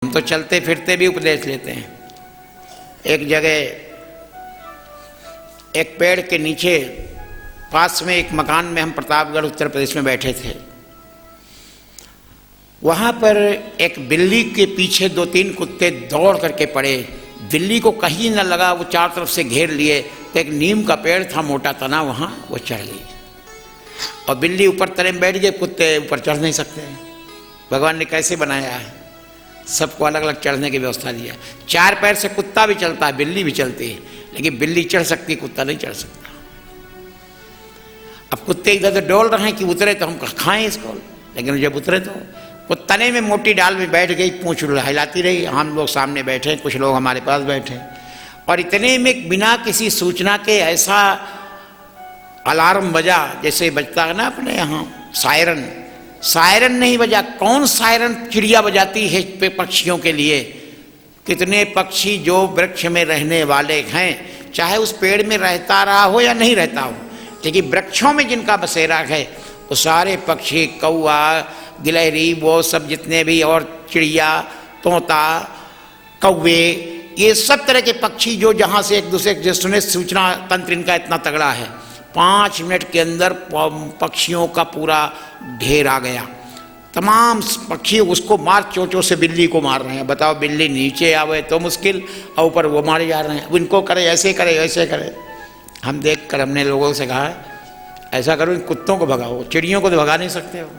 हम तो चलते फिरते भी उपदेश लेते हैं। एक जगह एक पेड़ के नीचे पास में एक मकान में हम प्रतापगढ़ उत्तर प्रदेश में बैठे थे। वहाँ पर एक बिल्ली के पीछे 2-3 कुत्ते दौड़ करके पड़े। बिल्ली को कहीं न लगा, वो चारों तरफ से घेर लिए। तो एक नीम का पेड़ था, मोटा तना, वहाँ वो चढ़ गई और बिल्ली ऊपर तने में बैठ गए। कुत्ते ऊपर चढ़ नहीं सकते। भगवान ने कैसे बनाया है, सबको अलग अलग चढ़ने की व्यवस्था दिया। 4 पैर से कुत्ता भी चलता है, बिल्ली भी चलती है, लेकिन बिल्ली चढ़ सकती, कुत्ता नहीं चढ़ सकता। अब कुत्ते इधर तो डोल रहे हैं कि उतरे तो हम खाएं इसको, लेकिन जब उतरे तो वो तने में मोटी डाल में बैठ गई, पूंछ हिलाती रही। हम लोग सामने बैठे, कुछ लोग हमारे पास बैठे, और इतने में बिना किसी सूचना के ऐसा अलार्म बजा, जैसे बजता है ना अपने यहाँ सायरन। सायरन नहीं बजा। कौन सायरन चिड़िया बजाती है पक्षियों के लिए? कितने पक्षी जो वृक्ष में रहने वाले हैं, चाहे उस पेड़ में रहता रहा हो या नहीं रहता हो, लेकिन वृक्षों में जिनका बसेरा है, वो सारे पक्षी, कौआ, गिलहरी, वो सब जितने भी, और चिड़िया, तोता, कौवे, ये सब तरह के पक्षी जो जहाँ से एक दूसरे के सुने, सूचना तंत्र इनका इतना तगड़ा है। 5 मिनट के अंदर पक्षियों का पूरा ढेर आ गया। तमाम पक्षी उसको मार, चोंचों से बिल्ली को मार रहे हैं। बताओ, बिल्ली नीचे आवे तो मुश्किल, और ऊपर वो मारे जा रहे हैं। अब इनको करे, ऐसे करे, ऐसे करे। हम देख कर हमने लोगों से कहा, ऐसा करो, इन कुत्तों को भगाओ, चिड़ियों को तो भगा नहीं सकते हो।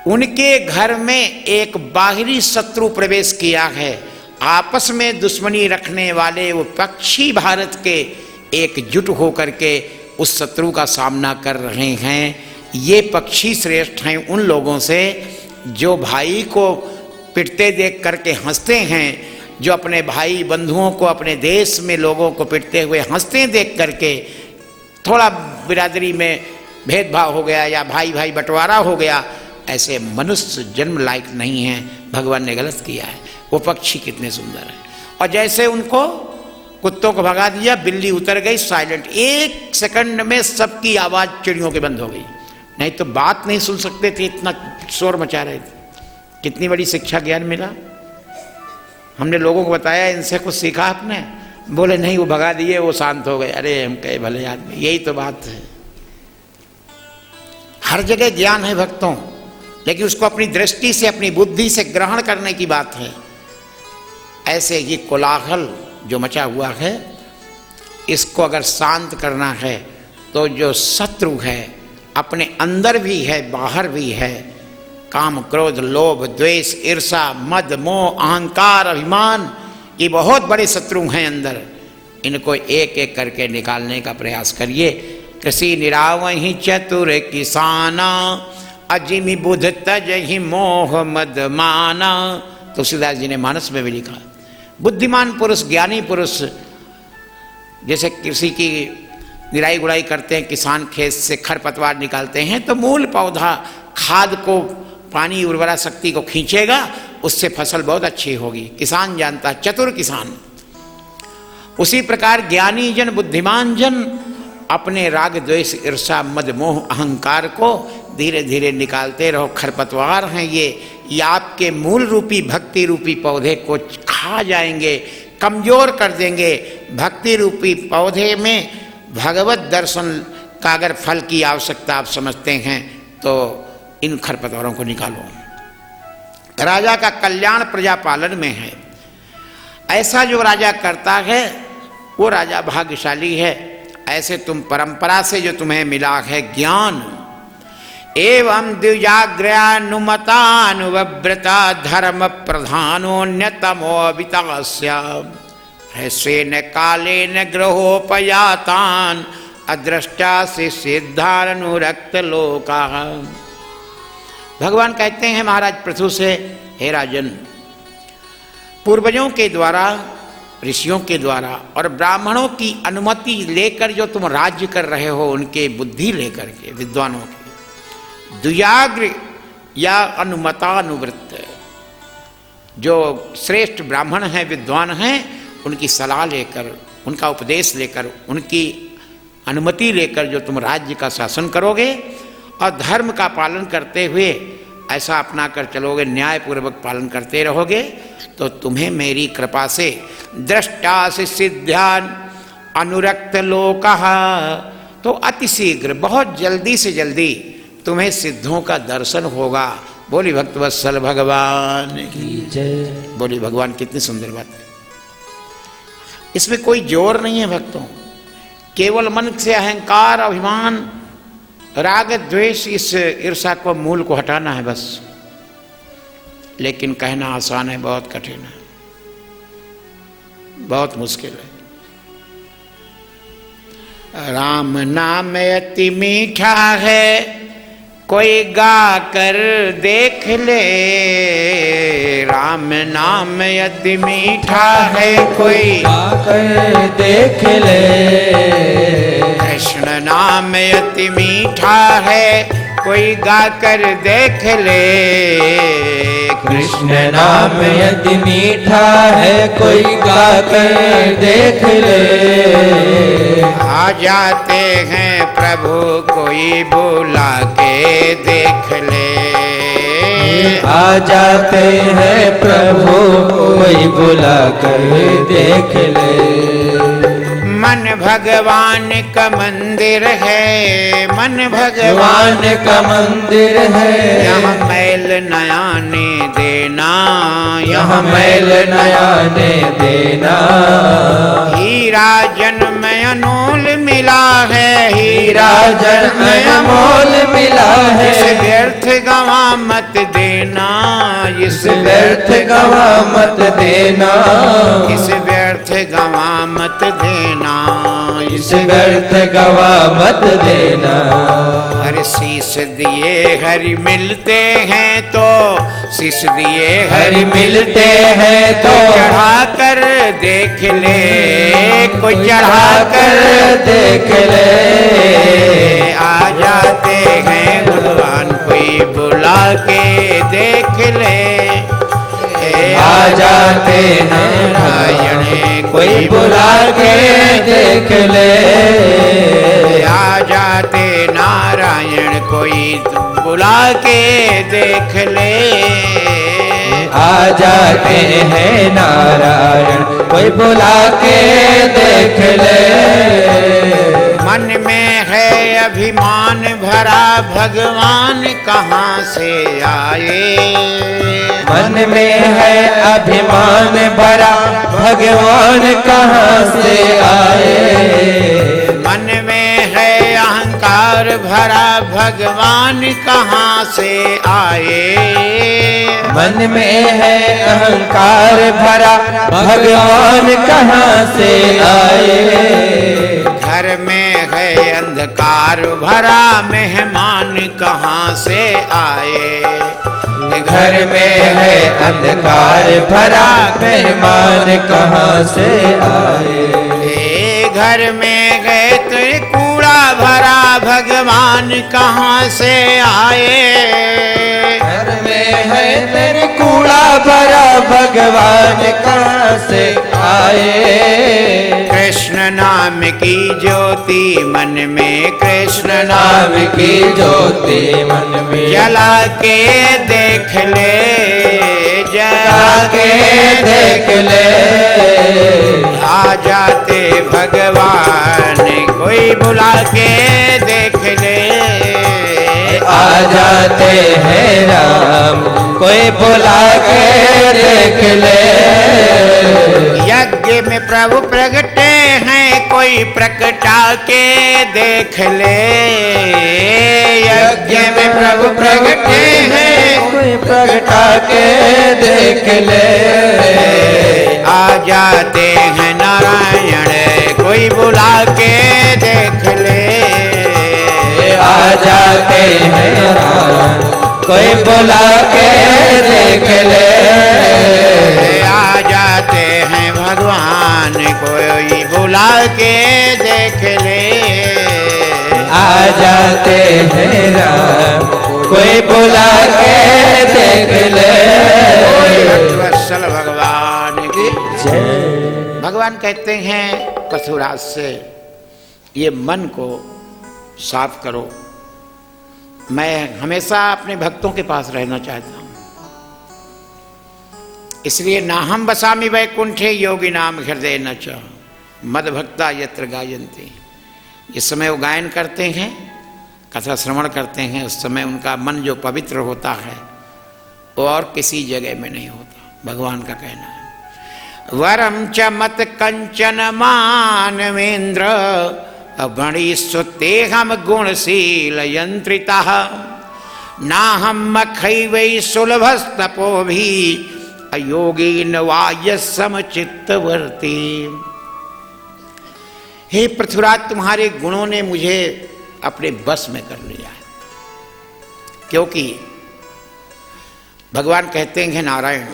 उनके घर में एक बाहरी शत्रु प्रवेश किया है। आपस में दुश्मनी रखने वाले वो पक्षी भारत के एकजुट होकर के उस शत्रु का सामना कर रहे हैं। ये पक्षी श्रेष्ठ हैं उन लोगों से जो भाई को पिटते देख करके हंसते हैं, जो अपने भाई बंधुओं को, अपने देश में लोगों को पिटते हुए हंसते देख करके थोड़ा बिरादरी में भेदभाव हो गया या भाई भाई बंटवारा हो गया, ऐसे मनुष्य जन्म लायक नहीं है। भगवान ने गलत किया है। वो पक्षी कितने सुंदर हैं। और जैसे उनको कुत्तों को भगा दिया, बिल्ली उतर गई साइलेंट। 1 सेकंड में सबकी आवाज़ चिड़ियों के बंद हो गई, नहीं तो बात नहीं सुन सकते थे, इतना शोर मचा रहे थे। कितनी बड़ी शिक्षा ज्ञान मिला। हमने लोगों को बताया, इनसे कुछ सीखा आपने? बोले नहीं, वो भगा दिए, वो शांत हो गए। अरे हम कहे भले आदमी, यही तो बात है। हर जगह ज्ञान है भक्तों, लेकिन उसको अपनी दृष्टि से, अपनी बुद्धि से ग्रहण करने की बात है। ऐसे ये कोलाहल जो मचा हुआ है, इसको अगर शांत करना है तो जो शत्रु है, अपने अंदर भी है, बाहर भी है, काम, क्रोध, लोभ, द्वेष, ईर्षा, मद, मोह, अहंकार, अभिमान, ये बहुत बड़े शत्रु हैं अंदर। इनको एक एक करके निकालने का प्रयास करिए। कृषि निरावहि चतुर किसाना, अजिमि बुध तजहि मोह मद माना। तुलसीदास जी ने मानस में भी लिखा। बुद्धिमान पुरुष, ज्ञानी पुरुष, जैसे कृषि की निराई गुड़ाई करते हैं, किसान खेत से खरपतवार निकालते हैं, तो मूल पौधा खाद को, पानी, उर्वरा शक्ति को खींचेगा, उससे फसल बहुत अच्छी होगी। किसान जानता है, चतुर किसान। उसी प्रकार ज्ञानी जन, बुद्धिमान जन अपने राग, द्वेष, ईर्षा, मद, मोह, अहंकार को धीरे धीरे निकालते रहो। खरपतवार हैं ये आपके मूल रूपी, भक्ति रूपी पौधे को खा जाएंगे, कमजोर कर देंगे। भक्ति रूपी पौधे में भगवत दर्शन का अगर फल की आवश्यकता आप समझते हैं, तो इन खरपतवारों को निकालो। राजा का कल्याण प्रजा पालन में है। ऐसा जो राजा करता है, वो राजा भाग्यशाली है। ऐसे तुम परंपरा से जो तुम्हें मिला है ज्ञान, एवं द्विजाग्र्यानुमतानुव्रता धर्म प्रधानोन्यतमो वितास्य स्वेन कालेन ग्रहोपयातान अदृष्टा से सिद्धानुरक्त लोका। भगवान कहते हैं महाराज पृथु से, हे राजन, पूर्वजों के द्वारा, ऋषियों के द्वारा और ब्राह्मणों की अनुमति लेकर जो तुम राज्य कर रहे हो, उनके बुद्धि लेकर के, विद्वानों की, द्विजाग्र या अनुमतानुवृत्त, जो श्रेष्ठ ब्राह्मण हैं, विद्वान हैं, उनकी सलाह लेकर, उनका उपदेश लेकर, उनकी अनुमति लेकर जो तुम राज्य का शासन करोगे, और धर्म का पालन करते हुए ऐसा अपना कर चलोगे, न्यायपूर्वक पालन करते रहोगे, तो तुम्हें मेरी कृपा से दृष्टासि सिद्ध्यान अनुरक्त लोकः, तो अतिशीघ्र बहुत जल्दी से जल्दी तुम्हें सिद्धों का दर्शन होगा। बोली भक्तवत्सल भगवान की जय। बोली भगवान, कितनी सुंदर बात है। इसमें कोई जोर नहीं है भक्तों, केवल मन से अहंकार, अभिमान, राग, द्वेष, इस ईर्ष्या को, मूल को हटाना है बस। लेकिन कहना आसान है, बहुत कठिन है, बहुत मुश्किल है। राम नाम अति मीठा है, कोई गा कर देख ले। राम नाम अति मीठा है, कोई गा कर देख ले। कृष्ण नाम अति मीठा है, कोई गा कर देख ले। कृष्ण नाम अति मीठा है, कोई गा कर देख ले। आ जाते हैं प्रभु, कोई बुला के देख ले। आ जाते हैं प्रभु, कोई बुला कर देख ले। मन भगवान का मंदिर है, मन भगवान का मंदिर है। यहाँ मैल नयाने देना, यहाँ मैल नयाने देना। हीरा जन्म अनमोल मिला है, हीरा जन्म अनमोल मिला है। इस व्यर्थ गवा मत देना, इस व्यर्थ गवा मत देना। इस व्यर्थ गवा मत देना, इस व्यर्थ गवा मत देना। हर शीश दिए हरि मिलते हैं, तो शीश दिए हरि मिलते हैं, तो चढ़ा कर देख ले। कोई चढ़ा कर देख ले। आ जाते हैं भगवान, कोई बुला के देख ले। आ जाते हैं नारायण, कोई बुला के देख ले। आ जाते नारायण, कोई बुला के देख ले। आ जाते हैं नारायण, कोई बुला के देख ले। मन में है अभिमान भरा, भगवान कहाँ से आए। मन में है अभिमान भरा, भगवान कहाँ से आए। मन में है अहंकार भरा, भगवान कहाँ से आए। मन में है अहंकार भरा, भगवान कहाँ से आए। घर में है अंधकार भरा, मेहमान कहाँ से आए। घर में है अंधकार भरा, मेहमान कहाँ से आए। घर में गए तो कूड़ा भरा, भगवान कहाँ से आए। घर में है तेरे कूड़ा भरा, भगवान कहाँ से आए। कृष्ण नाम की ज्योति मन में, कृष्ण नाम की ज्योति मन में जला के देख ले। जला के देख ले। आ जाते भगवान, कोई बुला के देख ले। आ जाते हैं राम, कोई बुला के देख ले। यज्ञ में प्रभु प्रगटे हैं, कोई प्रकटा के देख ले। यज्ञ में प्रभु प्रगटे हैं, कोई प्रगटा के देख ले। आ जाते हैं नारायण, कोई बुला के देख ले। आ जाते हैं राम, कोई बुला के देख ले। आ जाते हैं भगवान, कोई बुला के देख ले। आ जाते हैं राम, कोई बुला के देख ले। वत्सल भगवान की जय। भगवान कहते हैं कसुराज से, ये मन को साफ करो, मैं हमेशा अपने भक्तों के पास रहना चाहता हूँ। इसलिए ना हम बसामि वैकुंठे योगी नाम हृदय न च मद भक्ता यत्र गायन्ति। इस समय वो गायन करते हैं, कथा श्रवण करते हैं, उस समय उनका मन जो पवित्र होता है वो और किसी जगह में नहीं होता, भगवान का कहना है। वरम च मत कंचन मानवेंद्र गणीस्वते हम गुणशील यंत्रिता ना हम मखै वै सुलभस्तपो भी अयोगी नवाय समचित्तवर्ती। हे पृथ्वीराज, तुम्हारे गुणों ने मुझे अपने बस में कर लिया है। क्योंकि भगवान कहते हैं नारायण,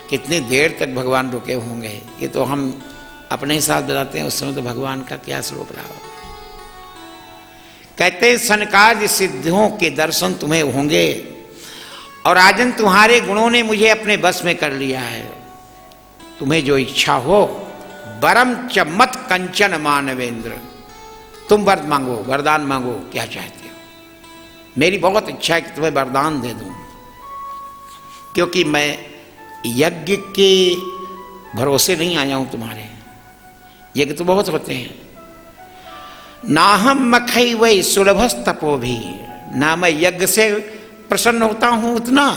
कितनी देर तक भगवान रुके होंगे, ये तो हम अपने ही साथ बताते हैं, उस समय तो भगवान का क्या स्वरूप रहा होगा। कहते हैं सनकादि सिद्धियों के दर्शन तुम्हें होंगे और राजन तुम्हारे गुणों ने मुझे अपने बस में कर लिया है। तुम्हें जो इच्छा हो, वरम च मत कंचन मानवेंद्र, तुम वर मांगो, वरदान मांगो, क्या चाहते हो। मेरी बहुत इच्छा है कि तुम्हें वरदान दे दूं, क्योंकि मैं यज्ञ के भरोसे नहीं आया हूं तुम्हारे। यज्ञ तो बहुत होते हैं। ना हम मखई वही सुलभस्तपो भी, ना मैं यज्ञ से प्रसन्न होता हूं उतना,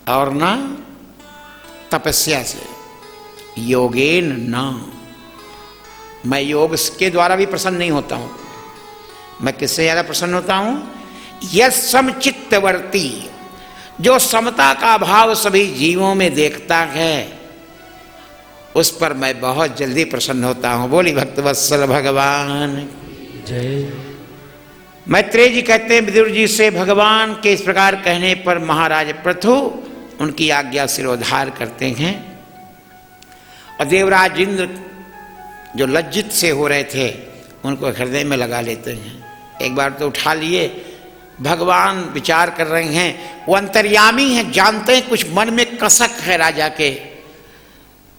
और ना तपस्या से। योगेन ना, मैं योग के द्वारा भी प्रसन्न नहीं होता हूं। मैं किससे ज्यादा प्रसन्न होता हूं? यह समचित्तवर्ती, जो समता का भाव सभी जीवों में देखता है, उस पर मैं बहुत जल्दी प्रसन्न होता हूं। बोली भक्तवत्सल भगवान जय। मैत्रेय जी कहते हैं विदुर जी से, भगवान के इस प्रकार कहने पर महाराज पृथु उनकी आज्ञा सिरोधार करते हैं और देवराज इंद्र जो लज्जित से हो रहे थे उनको हृदय में लगा लेते हैं। एक बार तो उठा लिए, भगवान विचार कर रहे हैं, वो अंतर्यामी हैं, जानते हैं कुछ मन में कसक है राजा के,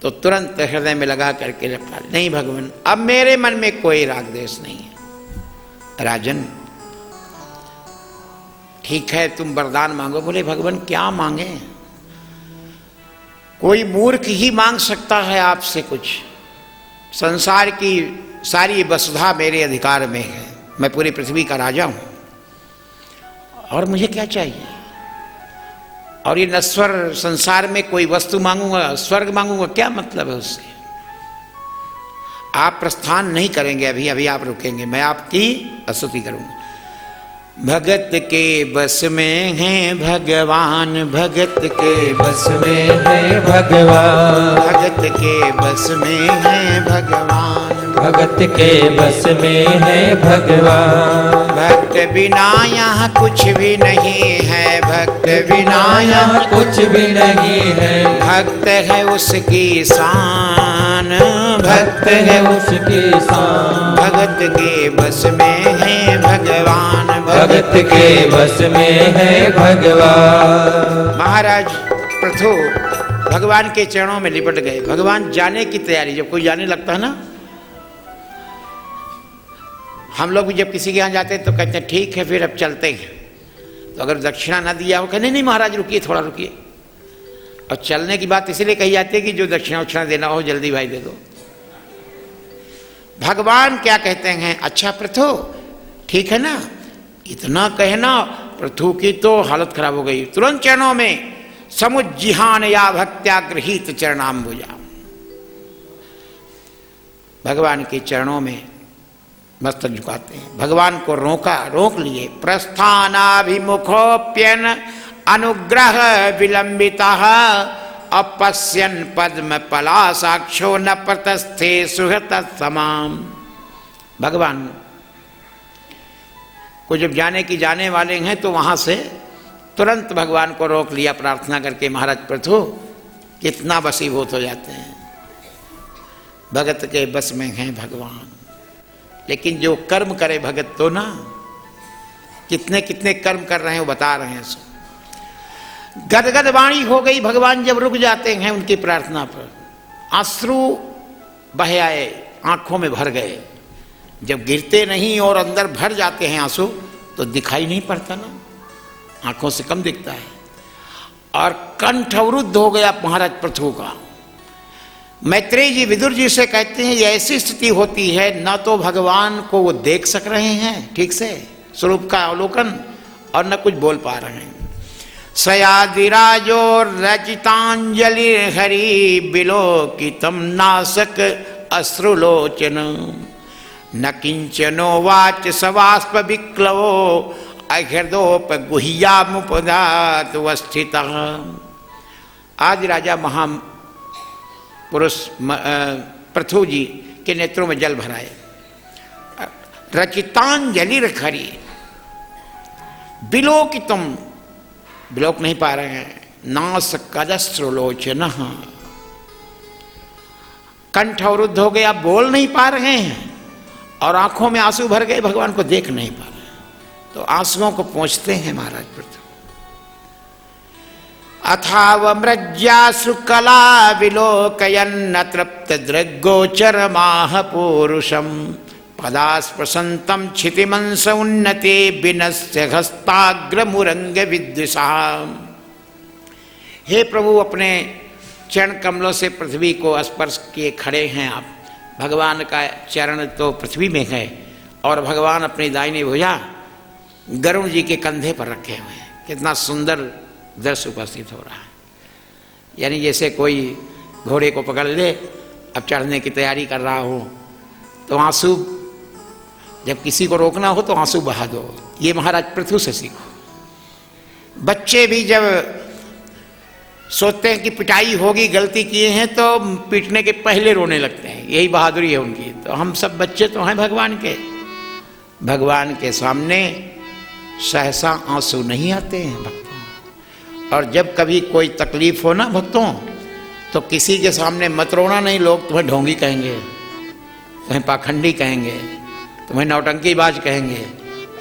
तो तुरंत हृदय में लगा करके रखा, नहीं भगवान, अब मेरे मन में कोई राग द्वेष नहीं है। राजन ठीक है, तुम वरदान मांगो। बोले भगवान क्या मांगे? कोई मूर्ख ही मांग सकता है आपसे कुछ। संसार की सारी वसुधा मेरे अधिकार में है, मैं पूरी पृथ्वी का राजा हूं, और मुझे क्या चाहिए? और ये नश्वर संसार में कोई वस्तु मांगूंगा, स्वर्ग मांगूंगा, क्या मतलब है उससे? आप प्रस्थान नहीं करेंगे अभी, अभी आप रुकेंगे, मैं आपकी स्तुति करूंगा। भगत के बस में है भगवान, भगत के बस में है भगवान, भगत के बस में है भगवान, भगत के बस में है भगवान। भक्त बिना यहाँ कुछ भी नहीं है, भक्त बिना यहाँ कुछ भी नहीं है। भक्त है उसकी शान, भक्त है उसकी शान। भगत के बस में है भगवान, भगत के बस में है भगवान। महाराज पृथु भगवान के चरणों में लिपट गए। भगवान जाने की तैयारी, जब कोई जाने लगता है ना, हम लोग भी जब किसी के यहाँ जाते हैं तो कहते हैं ठीक है फिर अब चलते हैं, तो अगर दक्षिणा ना दिया हो, कहते नहीं महाराज रुकिए, थोड़ा रुकिए। और चलने की बात इसलिए कही जाती है कि जो दक्षिणा उक्षिणा देना हो जल्दी भाई दे दो। भगवान क्या कहते हैं, अच्छा पृथु ठीक है ना, इतना कहना। पृथु की तो हालत खराब हो गई, तुरंत चरणों में समुज्जिहान या भक्त्या गृहीत चरणाम्बुजा, भगवान के चरणों में मस्तक झुकाते हैं। भगवान को रोका, रोक लिए। प्रस्थानाभिमुखोप्यन अनुग्रह विलंबिता अपश्यन पद्म पलासाक्षो न प्रतस्थे सुहृत समाम। भगवान को जब जाने की जाने वाले हैं तो वहां से तुरंत भगवान को रोक लिया प्रार्थना करके। महाराज पृथु कितना वशीभूत हो जाते हैं, भगत के बस में हैं भगवान। लेकिन जो कर्म करे भगत तो ना, कितने कितने कर्म कर रहे हैं वो बता रहे हैं। सो गदगद वाणी हो गई भगवान जब रुक जाते हैं उनकी प्रार्थना पर। आंसू बह आए, आंखों में भर गए। जब गिरते नहीं और अंदर भर जाते हैं आंसू तो दिखाई नहीं पड़ता ना। आंखों से कम दिखता है, और कंठ अवरुद्ध हो गया महाराज पृथु का। मैत्रेय जी विदुर जी से कहते हैं ये ऐसी स्थिति होती है, न तो भगवान को वो देख सक रहे हैं ठीक से स्वरूप का अवलोकन, और न कुछ बोल पा रहे हैं। सयादिराजो रचितांजलि हरि बिलोकितम नासक अश्रुलोचन न किंचनो वाच सवास्प विक्लवो अहृदोप गुह्यामुपदात वस्थित। आज राजा महापुरुष पृथु जी के नेत्रों में जल भराए। रचितांजलि खरी बिलोकितम, बिलोक नहीं पा रहे हैं। नास कदस्त्रोलोचन, कंठ अवरुद्ध हो गया, बोल नहीं पा रहे हैं, और आंखों में आंसू भर गए, भगवान को देख नहीं पा रहे। तो आंसुओं को पोंछते हैं महाराज पृथु। अथावमृज्याश्रुकला विलोकयन्न तृप्त दृग्गोचर महापुरुषम पदास्प्रसन्तं क्षितिमंस उन्नते विनस्य हस्ताग्रमुरंग विद्विषा। हे प्रभु, अपने चरण कमलों से पृथ्वी को स्पर्श किए खड़े हैं आप। भगवान का चरण तो पृथ्वी में है, और भगवान अपनी दाहिनी भुजा गरुड़ जी के कंधे पर रखे हुए हैं। कितना सुंदर दृश्य उपस्थित हो रहा है। यानी जैसे कोई घोड़े को पकड़ ले, अब चढ़ने की तैयारी कर रहा हो, तो आंसू, जब किसी को रोकना हो तो आंसू बहा दो। ये महाराज पृथु से सीखो। बच्चे भी जब सोचते हैं कि पिटाई होगी, गलती किए हैं, तो पीटने के पहले रोने लगते हैं। यही बहादुरी है उनकी। तो हम सब बच्चे तो हैं भगवान के। भगवान के सामने सहसा आंसू नहीं आते हैं भक्तों। और जब कभी कोई तकलीफ हो ना भक्तों, तो किसी के सामने मत रोना नहीं। लोग तुम्हें ढोंगी कहेंगे, तुम्हें पाखंडी कहेंगे, तुम्हें नौटंकीबाज कहेंगे।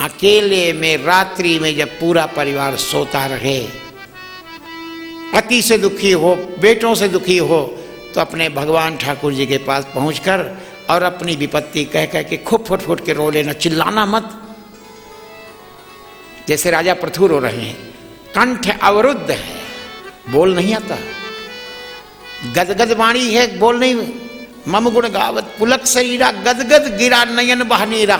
अकेले में रात्रि में जब पूरा परिवार सोता रहे, पति से दुखी हो, बेटों से दुखी हो, तो अपने भगवान ठाकुर जी के पास पहुंचकर और अपनी विपत्ति कह कह के खूब फुट फुट के रो लेना, चिल्लाना मत। जैसे राजा पृथु रो रहे हैं, कंठ अवरुद्ध है, बोल नहीं आता, गदगद वाणी है, बोल नहीं। मम गुण गावत पुलक शरीरा गदगद गिरा नयन बहनीरा।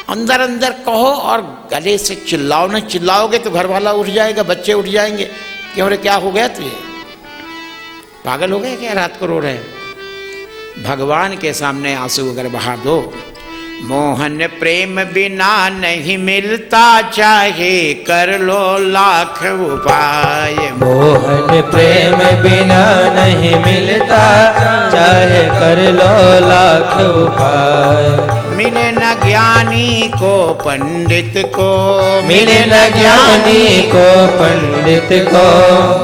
अंदर अंदर कहो और गले से चिल्लाओ। ना चिल्लाओगे तो घर वाला उठ जाएगा, बच्चे उठ जाएंगे। क्यों रे, क्या हो गया तुझे? पागल हो गए क्या, रात को रो रहे? भगवान के सामने आंसू अगर बहा दो। मोहन प्रेम बिना नहीं मिलता, चाहे कर लो लाख उपाय। मोहन प्रेम बिना नहीं मिलता, चाहे कर लो लाख उपाय। मिले न ज्ञानी को पंडित को, मिले न ज्ञानी को पंडित को,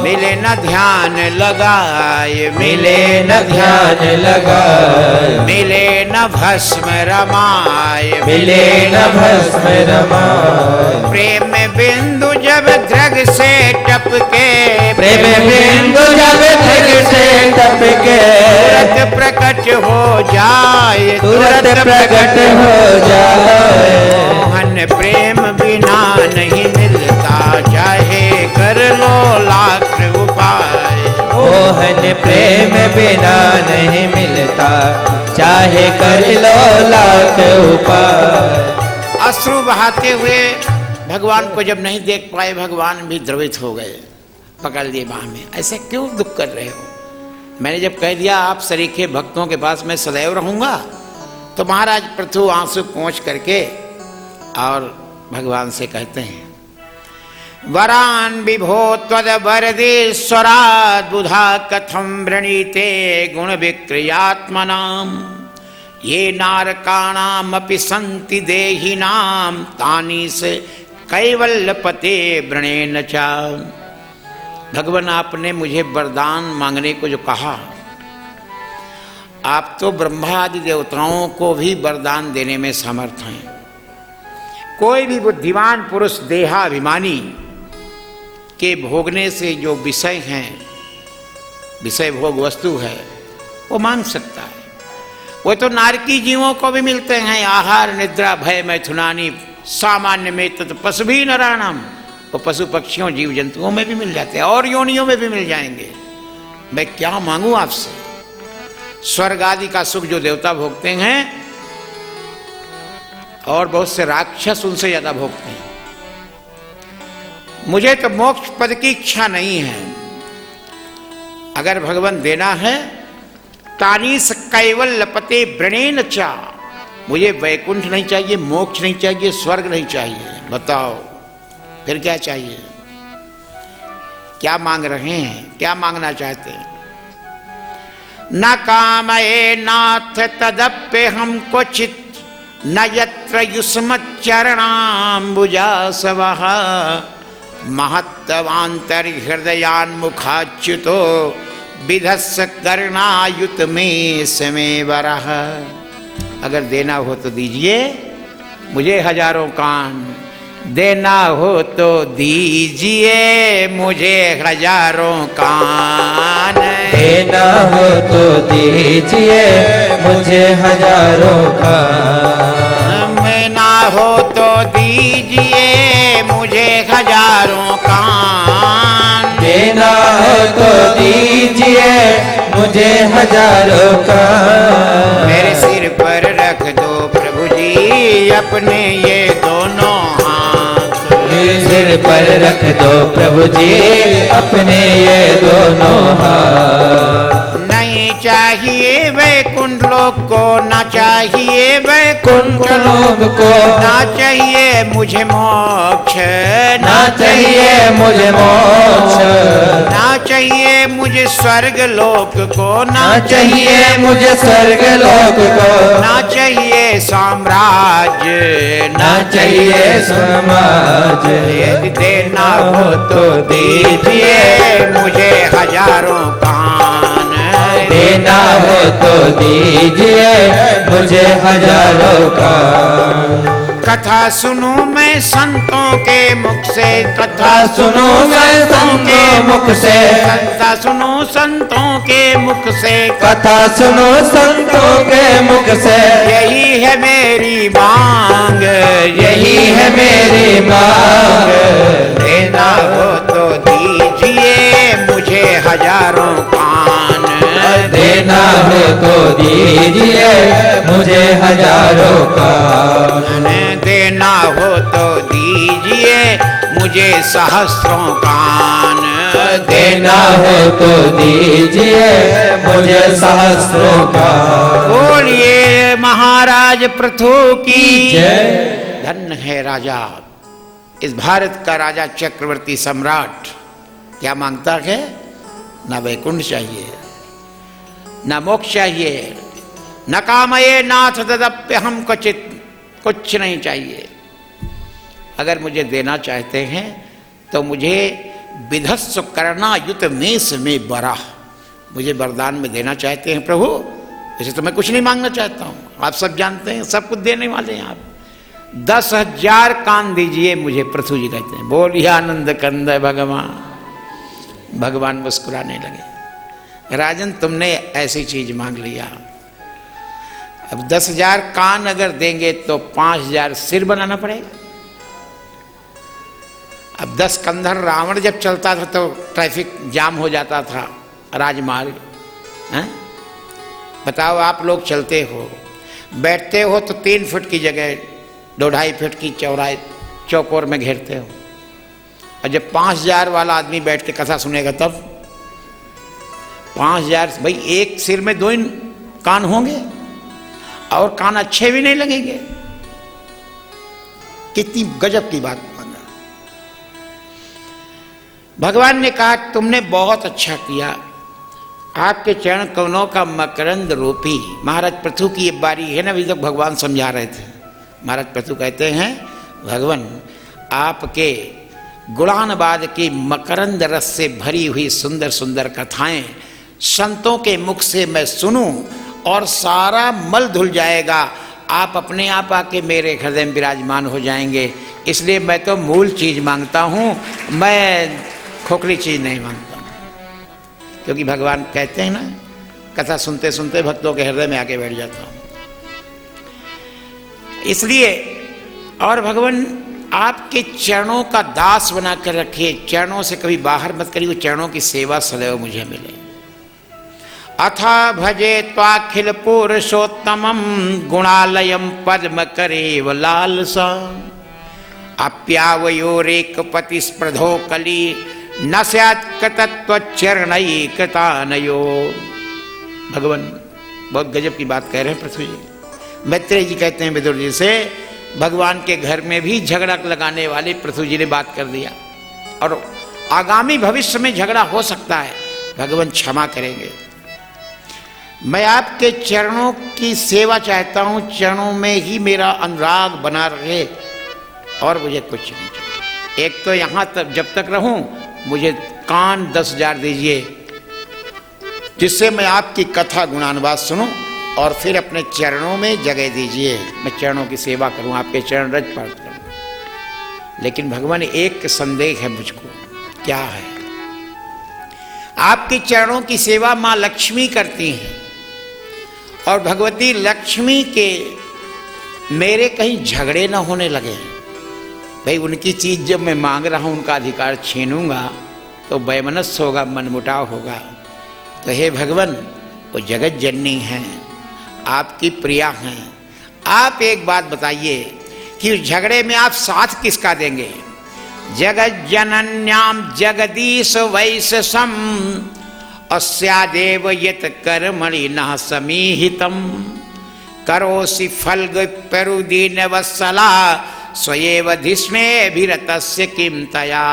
मिले न ध्यान लगाए, मिले न ध्यान लगाए, मिले न भस्म रमाए, मिले न भस्म रमाए। प्रेम बिंदु जब ध्रग से टपके, प्रेम बिंदु जब ध्रग से टपके, तुरंत प्रकट हो जाए, तुरंत प्रकट हो जाए। मोहन प्रेम बिना नहीं मिलता, चाहे कर लो लाख उपाय। मोहन प्रेम बिना नहीं मिलता, चाहे कर लो लाख उपाय। अश्रु बहाते हुए भगवान को जब नहीं देख पाए, भगवान भी द्रवित हो गए, पकड़ लिए बाह में। ऐसे क्यों दुख कर रहे हो? मैंने जब कह दिया आप सरीखे भक्तों के पास मैं सदैव रहूंगा, तो महाराज पृथु आंसू पोंछ करके और भगवान से कहते हैं, वरान विभो त्वद वरदेश्वरात् बुधा कथम वृणीते गुण विक्रियात्मनाम। ये नारकाणामपि सन्ति देहिनाम, तानि से कैवल्यपते वृणेन च। भगवान, आपने मुझे वरदान मांगने को जो कहा, आप तो ब्रह्मा आदि देवताओं को भी वरदान देने में समर्थ हैं। कोई भी बुद्धिमान पुरुष देहाभिमानी के भोगने से जो विषय हैं, विषय भोग वस्तु है, वो मांग सकता है। वो तो नारकी जीवों को भी मिलते हैं। आहार निद्रा भय मैथुनानी सामान्य में तत् पशुभी नराणाम। वो पशु पक्षियों जीव जंतुओं में भी मिल जाते हैं और योनियों में भी मिल जाएंगे। मैं क्या मांगू आपसे? स्वर्ग आदि का सुख जो देवता भोगते हैं और बहुत से राक्षस उनसे ज्यादा भोगते हैं। मुझे तो मोक्ष पद की इच्छा नहीं है। अगर भगवान देना है तानीस कैवल्य पते व्रणेन चा, मुझे वैकुंठ नहीं चाहिए, मोक्ष नहीं चाहिए, स्वर्ग नहीं चाहिए। बताओ फिर क्या चाहिए? क्या मांग रहे हैं? क्या मांगना चाहते हैं? न कामये नाथ तदप्य हम क्वचित न यत्र युष्मत् चरणाम्बुजासवः महत्तवांतर हृदयान्मुखाच्युतो विधस्स कर्णायुत में समय वरः। अगर देना हो तो दीजिए मुझे हजारों कान, देना हो तो दीजिए मुझे हजारों कान, देना हो तो दीजिए मुझे हजारों कान, में ना हो तो दीजिए मुझे हजारों कान, देना हो तो दीजिए मुझे हजारों कान। मेरे सिर पर रख दो प्रभु जी अपने ये दोनों हाथ, मेरे सिर पर रख दो प्रभु जी अपने ये दोनों हाथ। नहीं चाहिए वैकुंठ लोक को, ना चाहिए वैकुंठ लोक को, ना चाहिए मुझे मोक्ष, ना चाहिए मुझे मोक्ष, ना चाहिए मुझे स्वर्ग लोक को, ना चाहिए मुझे स्वर्ग लोक को, ना चाहिए साम्राज्य, ना चाहिए समाज। यदि देना हो तो दीजिए मुझे हजारों कान, देना हो तो दीजिए मुझे हजारों कान। कथा सुनूं मैं संतों के मुख से, कथा सुनो मैं संतों के मुख से, कथा सुनूं संतों के मुख से, कथा सुनो संतों के मुख से। यही है मेरी मांग, यही है मेरी मांग, देना हो तो दीजिए मुझे हजारों कान, देना हो तो दीजिए मुझे हजारों कान, देना हो तो दीजिए मुझे सहस्रों कान, देना हो तो दीजिए मुझे सहस्रों कान। बोलिए महाराज पृथु की जय। धन्य है राजा, इस भारत का राजा चक्रवर्ती सम्राट क्या मांगता है? ना वैकुंठ चाहिए, ना मोक्ष चाहिए, न कामये नाथ तदप्य हम क्वचित, कुछ नहीं चाहिए। अगर मुझे देना चाहते हैं तो मुझे विधस्व करणायुत मेष में बराह, मुझे वरदान में देना चाहते हैं प्रभु, वैसे तो मैं कुछ नहीं मांगना चाहता हूँ, आप सब जानते हैं, सब कुछ देने वाले हैं आप। 10,000 कान दीजिए मुझे, पृथु जी कहते हैं। बोलिए आनंद कंद भगवान। भगवान मुस्कुराने लगे, राजन तुमने ऐसी चीज मांग लिया, अब 10,000 कान अगर देंगे तो 5,000 सिर बनाना पड़ेगा। अब 10 कंधर रावण जब चलता था तो ट्रैफिक जाम हो जाता था राजमार्ग, हैं? बताओ आप लोग चलते हो, बैठते हो तो 3 फुट की जगह 2-2.5 फुट की चौड़ाई चौकोर में घेरते हो, और जब 5,000 वाला आदमी बैठ के कथा सुनेगा तब 5,000, भाई एक सिर में 2 कान होंगे और कान अच्छे भी नहीं लगेंगे। कितनी गजब की बात माना। भगवान ने कहा तुमने बहुत अच्छा किया, आपके चरण कमलों का मकरंद रूपी। महाराज पृथु की ये बारी है ना, अभी तक भगवान समझा रहे थे। महाराज पृथु कहते हैं भगवान आपके गुणानुवाद की मकरंद रस से भरी हुई सुंदर सुंदर कथाएं संतों के मुख से मैं सुनूं और सारा मल धुल जाएगा, आप अपने आप आके मेरे हृदय में विराजमान हो जाएंगे। इसलिए मैं तो मूल चीज मांगता हूं, मैं खोखली चीज नहीं मांगता हूं। क्योंकि भगवान कहते हैं ना, कथा सुनते सुनते भक्तों के हृदय में आके बैठ जाता हूं। इसलिए और भगवान आपके चरणों का दास बना कर रखिए, चरणों से कभी बाहर मत करिए, वो चरणों की सेवा सदैव मुझे मिले। अथा भजे त्वाखिल पुरुषोत्तमं गुणालयम पद्म करेव लालसा अप्यावयोरेक पति स्प्रधो कली न स्यात् कृतत्वचरणैकतानयो। भगवान बहुत गजब की बात कह रहे हैं पृथ्वी जी। मैत्रेय जी कहते हैं विदुर जी से, भगवान के घर में भी झगड़ा लगाने वाले पृथ्वी जी ने बात कर दिया, और आगामी भविष्य में झगड़ा हो सकता है, भगवान क्षमा करेंगे। मैं आपके चरणों की सेवा चाहता हूं, चरणों में ही मेरा अनुराग बना रहे और मुझे कुछ नहीं चाहिए। एक तो यहां तक जब तक रहूं मुझे कान 10,000 दीजिए, जिससे मैं आपकी कथा गुणानुवाद सुनूं, और फिर अपने चरणों में जगह दीजिए, मैं चरणों की सेवा करूं, आपके चरण रज प्राप्त करूं। लेकिन भगवान एक संदेह है मुझको, क्या है? आपके चरणों की सेवा मां लक्ष्मी करती हैं, और भगवती लक्ष्मी के मेरे कहीं झगड़े ना होने लगे। भाई उनकी चीज जब मैं मांग रहा हूं, उनका अधिकार छीनूंगा तो वैमनस्य होगा, मनमुटाव होगा। तो हे भगवान, वो जगत जननी हैं, आपकी प्रिया हैं, आप एक बात बताइए कि उस झगड़े में आप साथ किसका देंगे? जगत जनन्याम जगदीश वैशसम अस्यादेव यत कर्मणि न समीहितम करोसि फल्ग पेरुदीन वत्सला स्वयेव धिष्मेभिरतस्य किम तया।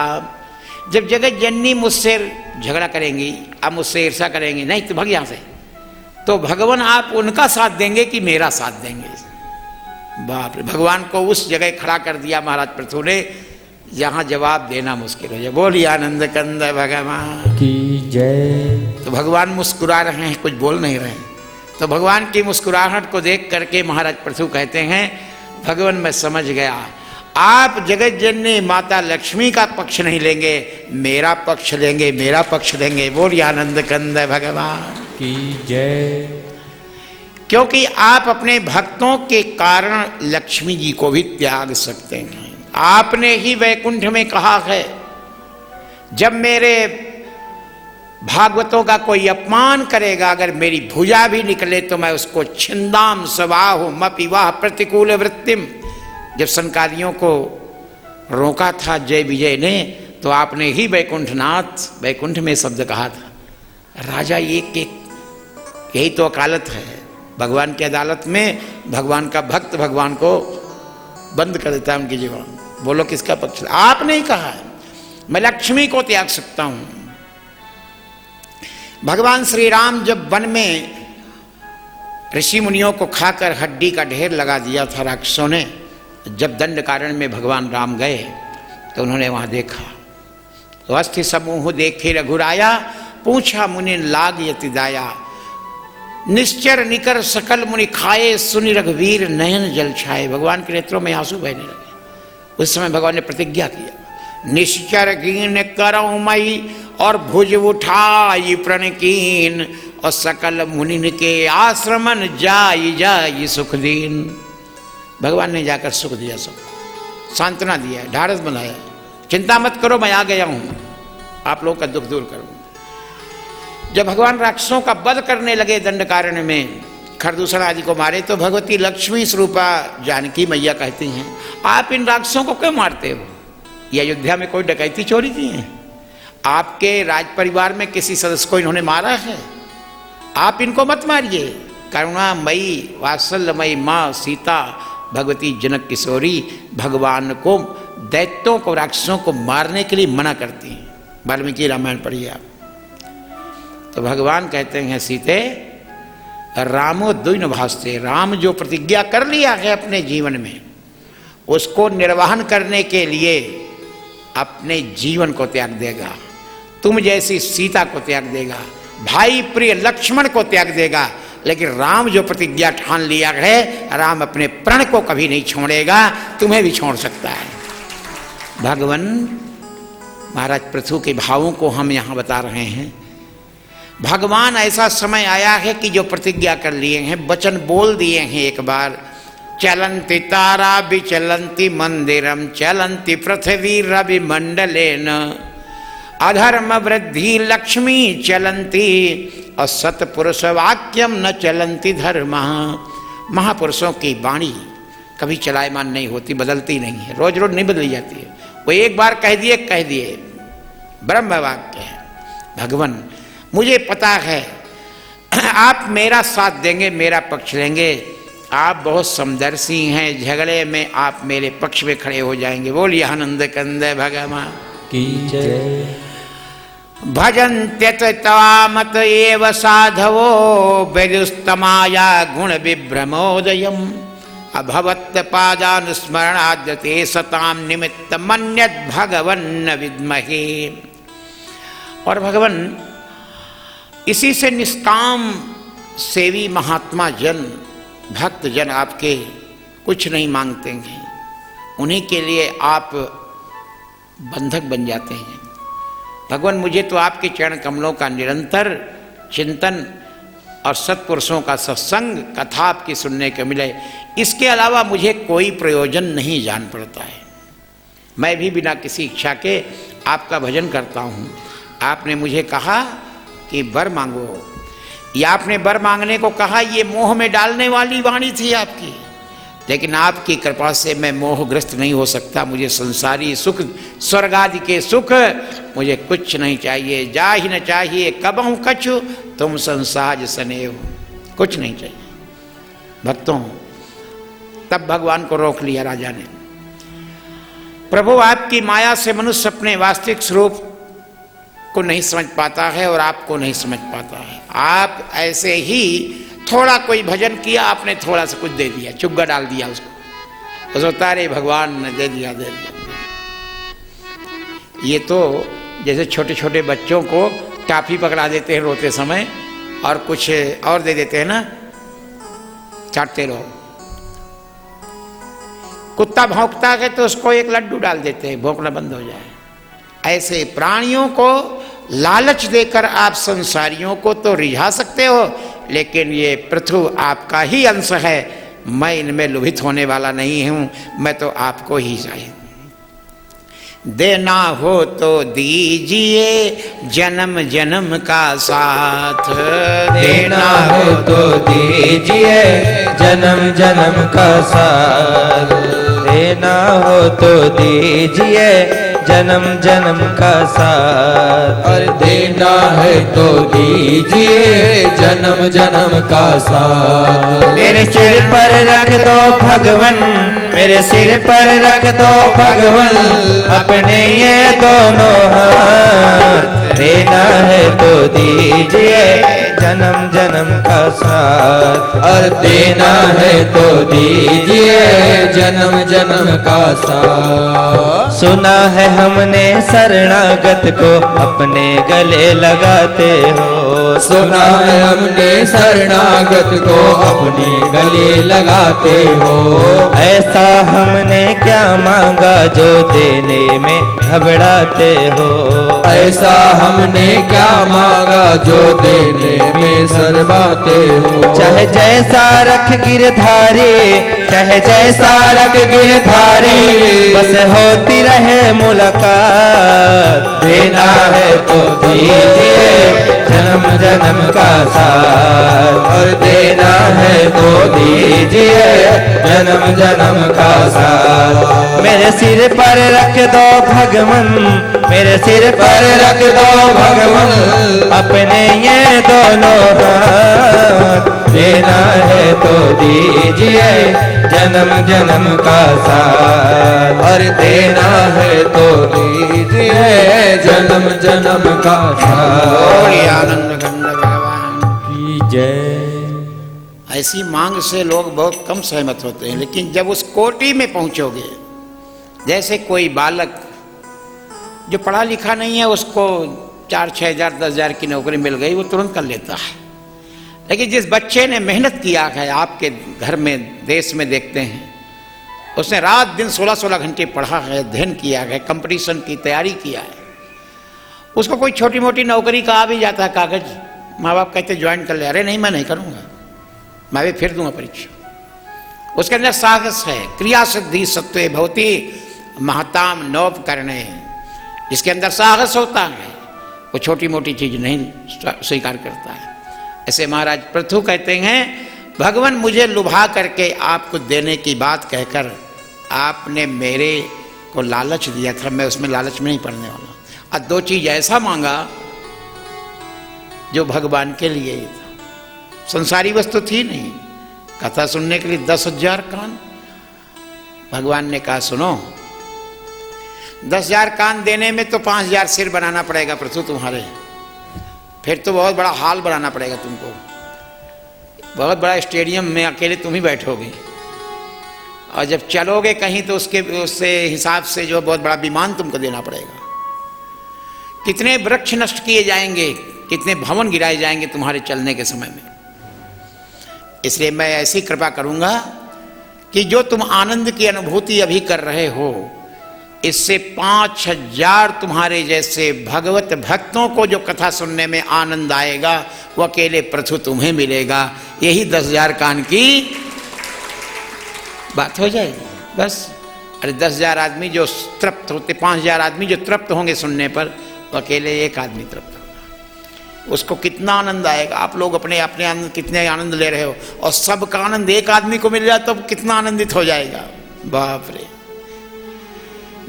जब जगत जननी मुझसे झगड़ा करेंगी, आप मुझसे ईर्षा करेंगी, नहीं तो भाग यहां से, तो भगवान आप उनका साथ देंगे कि मेरा साथ देंगे? बाप रे, भगवान को उस जगह खड़ा कर दिया महाराज पृथु ने, जहां जवाब देना मुश्किल हो जाए। बोलिए आनंद कंद भगवान की जय। तो भगवान मुस्कुरा रहे हैं, कुछ बोल नहीं रहे हैं। तो भगवान की मुस्कुराहट को देख करके महाराज पृथु कहते हैं, भगवान मैं समझ गया, आप जगत जननी माता लक्ष्मी का पक्ष नहीं लेंगे, मेरा पक्ष लेंगे, मेरा पक्ष लेंगे। बोलिए आनंद कंद भगवान की जय। क्योंकि आप अपने भक्तों के कारण लक्ष्मी जी को भी त्याग सकते हैं। आपने ही वैकुंठ में कहा है, जब मेरे भागवतों का कोई अपमान करेगा, अगर मेरी भुजा भी निकले तो मैं उसको छिंदाम सवाहु मपिवाह प्रतिकूल वृत्तिम। जब संकादियों को रोका था जय विजय ने, तो आपने ही वैकुंठनाथ, वैकुंठ में शब्द कहा था। राजा एक यही तो अकालत है, भगवान की अदालत में भगवान का भक्त भगवान को बंद कर देता है उनकी जीवन। बोलो किसका पक्ष? आपने ही कहा है मैं लक्ष्मी को त्याग सकता हूं। भगवान श्री राम जब वन में ऋषि मुनियों को खाकर हड्डी का ढेर लगा दिया था राक्षसों ने, जब दंड कारण में भगवान राम गए तो उन्होंने वहां देखा, तो अस्थि समूह देखे रघुराया, पूछा मुनि लाग यति दाया, निश्चर निकर सकल मुनि खाए, सुनि रघुवीर नयन जल छाए। भगवान के नेत्रों में आंसू बहने लगे। उस समय भगवान ने प्रतिज्ञा किया, निश्चर कीन करऊं मई और भुज उठाई प्रण कीन, और सकल मुनि के आश्रमन जाई जाई सुख दीन। भगवान ने जाकर सुख दिया, सबको सांत्वना दिया, ढाढ़स बनाया, चिंता मत करो मैं आ गया हूं, आप लोग का दुख दूर करूं। जब भगवान राक्षसों का वध करने लगे दंड कारण में, खरदूषण आदि को मारे, तो भगवती लक्ष्मी स्वरूपा जानकी मैया कहती हैं, आप इन राक्षसों को क्यों मारते हो? ये अयोध्या में कोई डकैती चोरी की है? आपके राज परिवार में किसी सदस्य को इन्होंने मारा है? आप इनको मत मारिए। करुणामयी वात्सल्यमयी माँ सीता भगवती जनक किशोरी भगवान को, दैत्यों को, राक्षसों को मारने के लिए मना करती हैं। वाल्मीकि रामायण पढ़िए आप। तो भगवान कहते हैं, सीते रामो द्विन भास्ते, राम जो प्रतिज्ञा कर लिया है अपने जीवन में, उसको निर्वहन करने के लिए अपने जीवन को त्याग देगा। तुम जैसी सीता को त्याग देगा, भाई प्रिय लक्ष्मण को त्याग देगा, लेकिन राम जो प्रतिज्ञा ठान लिया है, राम अपने प्रण को कभी नहीं छोड़ेगा, तुम्हें भी छोड़ सकता है। भगवान महाराज पृथु के भावों को हम यहाँ बता रहे हैं। भगवान ऐसा समय आया है कि जो प्रतिज्ञा कर लिए हैं, वचन बोल दिए हैं एक बार, चलन्ति तारा विचलन्ति मंदिरम चलन्ति पृथ्वी रवि मंडलेन अधर्म वृद्धि लक्ष्मी चलन्ति और सत्पुरुष वाक्यम न चलन्ति धर्म। महापुरुषों की वाणी कभी चलायमान नहीं होती, बदलती नहीं है, रोज रोज नहीं बदली जाती है। वो एक बार कह दिए ब्रह्म वाक्य है। भगवान मुझे पता है आप मेरा साथ देंगे, मेरा पक्ष लेंगे, आप बहुत समदर्शी हैं, झगड़े में आप मेरे पक्ष में खड़े हो जाएंगे। बोलिए आनंद कंद भगवान की जय। भजन्त्यत तवामत एव साधवो विदुस्तमाया गुण विभ्रमोदयम् अभवत् पादानुस्मरणाद्यते सताम निमित्त मन्यत् भगवन्न विद्महे। और भगवान इसी से निष्काम सेवी महात्मा जन भक्त जन आपके कुछ नहीं मांगते हैं, उन्हीं के लिए आप बंधक बन जाते हैं। भगवान मुझे तो आपके चरण कमलों का निरंतर चिंतन और सत्पुरुषों का सत्संग कथा आपकी सुनने को मिले, इसके अलावा मुझे कोई प्रयोजन नहीं जान पड़ता है। मैं भी बिना किसी इच्छा के आपका भजन करता हूँ। आपने मुझे कहा कि वर मांगो, या आपने वर मांगने को कहा, ये मोह में डालने वाली वाणी थी आपकी, लेकिन आपकी कृपा से मैं मोहग्रस्त नहीं हो सकता। मुझे संसारी सुख, स्वर्ग आदि के सुख मुझे कुछ नहीं चाहिए। जा ही न चाहिए कबहु कछु तुम संसाज स्नेह, कुछ नहीं चाहिए। भक्तों, तब भगवान को रोक लिया राजा ने। प्रभु आपकी माया से मनुष्य अपने वास्तविक स्वरूप को नहीं समझ पाता है और आपको नहीं समझ पाता है। आप ऐसे ही थोड़ा कोई भजन किया, आपने थोड़ा सा कुछ दे दिया, चुग्गा डाल दिया उसको, तो तारे भगवान ने दे दिया। ये तो जैसे छोटे छोटे बच्चों को टाफी पकड़ा देते हैं रोते समय और कुछ और दे देते हैं ना, चाटते रहो। कुत्ता भौंकता है तो उसको एक लड्डू डाल देते हैं, भौंकना बंद हो जाए। ऐसे प्राणियों को लालच देकर आप संसारियों को तो रिझा सकते हो, लेकिन ये पृथु आपका ही अंश है। मैं इनमें लोभित होने वाला नहीं हूं, मैं तो आपको ही चाहिए। देना हो तो दीजिए जन्म जन्म का साथ, देना हो तो दीजिए जन्म जन्म का साथ, देना हो तो दीजिए जन्म जन्म का साथ, और देना है तो दीजिए जन्म जन्म का साथ। मेरे सिर पर रख दो भगवन, मेरे सिर पर रख दो भगवन अपने ये दोनों हाथ, देना है तो दीजिए जन्म जन्म का साथ, और देना है तो दीजिए जन्म जन्म का साथ। सुना है हमने शरणागत को अपने गले लगाते हो, सुना है हमने शरणागत को अपने गले लगाते हो। ऐसा हमने क्या मांगा जो देने में घबराते हो, ऐसा हमने क्या मांगा जो देने में शर्माते हो। चाहे जैसा रख गिरधारी, चाहे जैसा रख गिरधारी, बस होती रहे मुलाकात, देना है तो दीजिए जन्म जन्म का साथ, और देना है तो दीजिए जन्म जन्म का साथ। मेरे सिर पर रख दो भगवन, मेरे सिर पर रख दो भगवन अपने ये दोनों हाथ, देना है तो दीजिए जन्म जन्म का साथ, और देना है तो दीजिए जन्म जन्म का साथ। आनंद घन भगवान की जय। ऐसी मांग से लोग बहुत कम सहमत होते हैं, लेकिन जब उस कोटि में पहुंचोगे, जैसे कोई बालक जो पढ़ा लिखा नहीं है उसको 4-6 हज़ार 10 हज़ार की नौकरी मिल गई, वो तुरंत कर लेता है। लेकिन जिस बच्चे ने मेहनत किया है, आपके घर में देश में देखते हैं, उसने रात दिन 16-16 घंटे पढ़ा है, अध्ययन किया है, कंपटीशन की तैयारी किया है, उसको कोई छोटी मोटी नौकरी का आ भी जाता है कागज, माँ बाप कहते ज्वाइन कर ले, अरे नहीं मैं नहीं करूँगा, मैं भी फिर दूंगा परीक्षा। उसके अंदर साहस है। क्रिया सिद्धि सत्वे भवति महताम नोपकरणे, जिसके अंदर साहस होता है वो छोटी मोटी चीज नहीं स्वीकार करता है। ऐसे महाराज पृथु कहते हैं, भगवान मुझे लुभा करके आपको देने की बात कहकर आपने मेरे को लालच दिया था, मैं उसमें लालच में नहीं पड़ने वाला। और दो चीज ऐसा मांगा जो भगवान के लिए ही था, संसारी वस्तु थी नहीं। कथा सुनने के लिए 10,000 कान। भगवान ने कहा सुनो, 10,000 कान देने में तो 5,000 सिर बनाना पड़ेगा पृथु तुम्हारे, फिर तो बहुत बड़ा हॉल बनाना पड़ेगा तुमको, बहुत बड़ा स्टेडियम में अकेले तुम ही बैठोगे, और जब चलोगे कहीं तो उससे हिसाब से जो बहुत बड़ा विमान तुमको देना पड़ेगा। कितने वृक्ष नष्ट किए जाएंगे, कितने भवन गिराए जाएंगे तुम्हारे चलने के समय में। इसलिए मैं ऐसी कृपा करूंगा कि जो तुम आनंद की अनुभूति अभी कर रहे हो, इससे 5,000 तुम्हारे जैसे भगवत भक्तों को जो कथा सुनने में आनंद आएगा वो अकेले पृथु तुम्हें मिलेगा। यही 10,000 कान की बात हो जाएगी बस। अरे 10,000 आदमी जो तृप्त होते, 5,000 आदमी जो तृप्त होंगे सुनने पर, वो अकेले एक आदमी तृप्त होगा। उसको कितना आनंद आएगा। आप लोग अपने अपने आनंद कितने आनंद ले रहे हो, और सबका आनंद एक आदमी को मिल जाए तो कितना आनंदित हो जाएगा। बाप रे।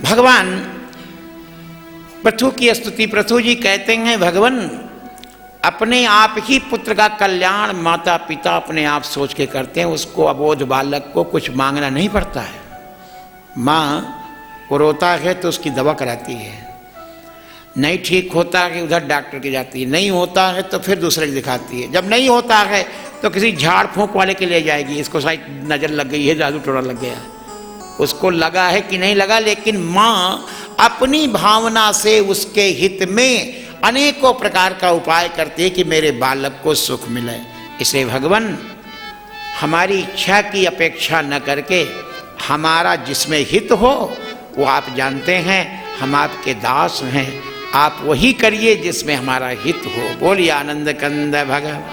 भगवान पृथु की स्तुति, पृथु जी कहते हैं, भगवान अपने आप ही पुत्र का कल्याण माता पिता अपने आप सोच के करते हैं। उसको अबोध बालक को कुछ मांगना नहीं पड़ता है। माँ वो रोता है तो उसकी दवा कराती है, नहीं ठीक होता है उधर डॉक्टर की जाती है, नहीं होता है तो फिर दूसरे को दिखाती है, जब नहीं होता है तो किसी झाड़ फूंक वाले के ले जाएगी, इसको शायद नज़र लग गई है, जादू टोना लग गया, उसको लगा है कि नहीं लगा। लेकिन माँ अपनी भावना से उसके हित में अनेकों प्रकार का उपाय करती है कि मेरे बालक को सुख मिले। इसे भगवान हमारी इच्छा की अपेक्षा न करके हमारा जिसमें हित हो वो आप जानते हैं, हम आपके दास हैं, आप वही करिए जिसमें हमारा हित हो। बोलिए आनंद कंद भगवान।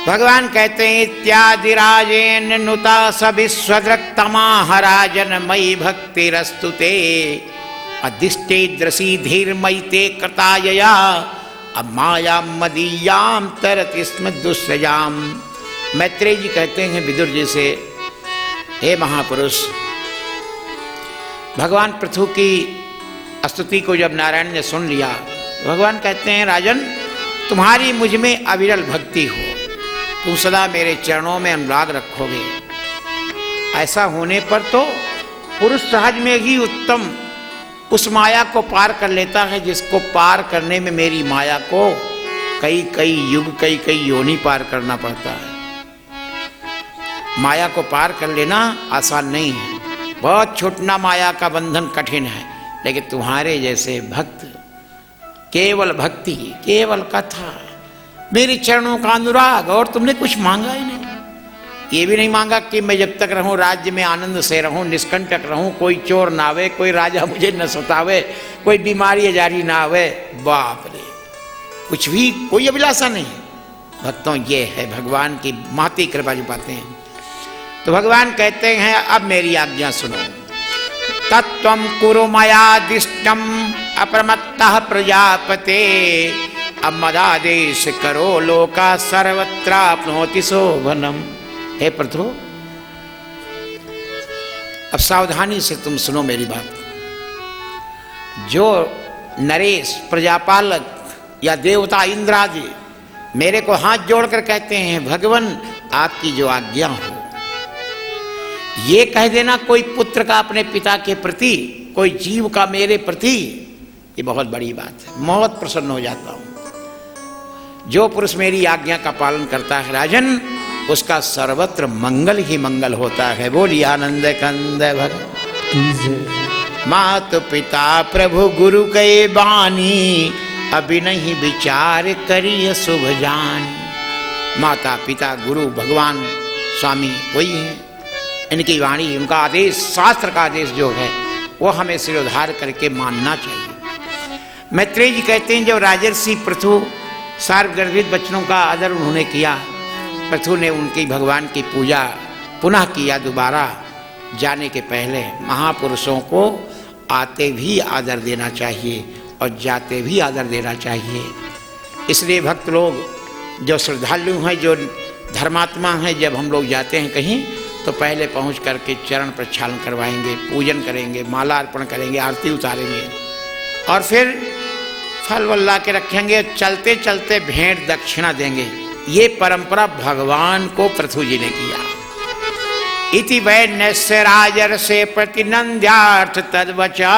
भगवान कहते हैं, इत्यादि राजेन नुता सविस्वदृक्तमाहराजन मयि भक्तिरस्तुते अधिष्ठे द्रसी धीर्मयि ते कृतायया अमाया मदीयाम तरति स्म दुस्सजाम। मैत्रेय जी कहते हैं विदुर जी से, हे महापुरुष, भगवान पृथु की स्तुति को जब नारायण ने सुन लिया, भगवान कहते हैं, राजन तुम्हारी मुझ में अविरल भक्ति हो, तुम सदा मेरे चरणों में अनुराग रखोगे। ऐसा होने पर तो पुरुष सहज में ही उत्तम उस माया को पार कर लेता है जिसको पार करने में मेरी माया को कई कई युग कई कई योनि पार करना पड़ता है। माया को पार कर लेना आसान नहीं है, बहुत छूटना माया का बंधन कठिन है। लेकिन तुम्हारे जैसे भक्त, केवल भक्ति, केवल कथा, मेरे चरणों का अनुराग, और तुमने कुछ मांगा ही नहीं। ये भी नहीं मांगा कि मैं जब तक रहूं राज्य में आनंद से रहूं, निष्कंटक रहूं, कोई चोर ना आवे, कोई राजा मुझे न सतावे, कोई बीमारी जारी ना आवे। बाप रे, कुछ भी कोई अभिलाषा नहीं। भक्तों ये है भगवान की महती कृपा जो पाते हैं। तो भगवान कहते हैं, अब मेरी आज्ञा सुनो। तत्त्वं कुरु मयादिष्टम अप्रमत्तः प्रजापते अब मदादेश करो लोका सर्वत्राप्नोति शोभनम। हे पृथु, अब सावधानी से तुम सुनो मेरी बात। जो नरेश, प्रजापालक या देवता इंद्र आदि मेरे को हाथ जोड़कर कहते हैं, भगवान आपकी जो आज्ञा हो, ये कह देना कोई पुत्र का अपने पिता के प्रति, कोई जीव का मेरे प्रति, ये बहुत बड़ी बात है, बहुत प्रसन्न हो जाता हूं। जो पुरुष मेरी आज्ञा का पालन करता है राजन, उसका सर्वत्र मंगल ही मंगल होता है। बोलिए आनंद कंद भगवान। मात पिता प्रभु गुरु के बानी, अभी नहीं विचार करिए शुभ जानी। माता पिता गुरु भगवान स्वामी वही है, इनकी वाणी, उनका आदेश, शास्त्र का आदेश जो है वो हमें सिरोधार करके मानना चाहिए। मैत्रेय जी कहते हैं, जब राजर्षि पृथु सार्वगर्भित बच्चों का आदर उन्होंने किया, पृथु ने उनकी भगवान की पूजा पुनः किया दोबारा। जाने के पहले महापुरुषों को आते भी आदर देना चाहिए और जाते भी आदर देना चाहिए। इसलिए भक्त लोग जो श्रद्धालु हैं, जो धर्मात्मा हैं, जब हम लोग जाते हैं कहीं तो पहले पहुंच करके चरण प्रक्षालन करवाएंगे, पूजन करेंगे, माला अर्पण करेंगे, आरती उतारेंगे और फिर फल वल ला के रखेंगे। चलते चलते भेंट दक्षिणा देंगे। ये परंपरा भगवान को पृथु जी ने किया। इति वैन्यस्य राजर्षे प्रतिनंद्यार्थ तद्वचा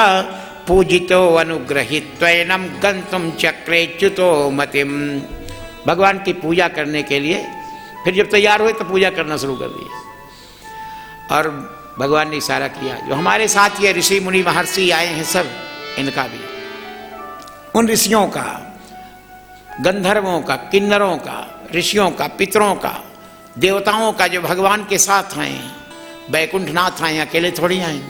पूजितो अनुग्रहित त्वैनम गंतुम चक्रे च्युतो मतिम। भगवान की पूजा करने के लिए फिर जब तैयार हुए तो पूजा करना शुरू कर दिए और भगवान ने इशारा किया। जो हमारे साथ ये ऋषि मुनि महर्षि आए हैं सब, इनका भी, उन ऋषियों का, गंधर्वों का, किन्नरों का, ऋषियों का, पितरों का, देवताओं का जो भगवान के साथ आए हैं। बैकुंठनाथ आए, अकेले थोड़ी आए।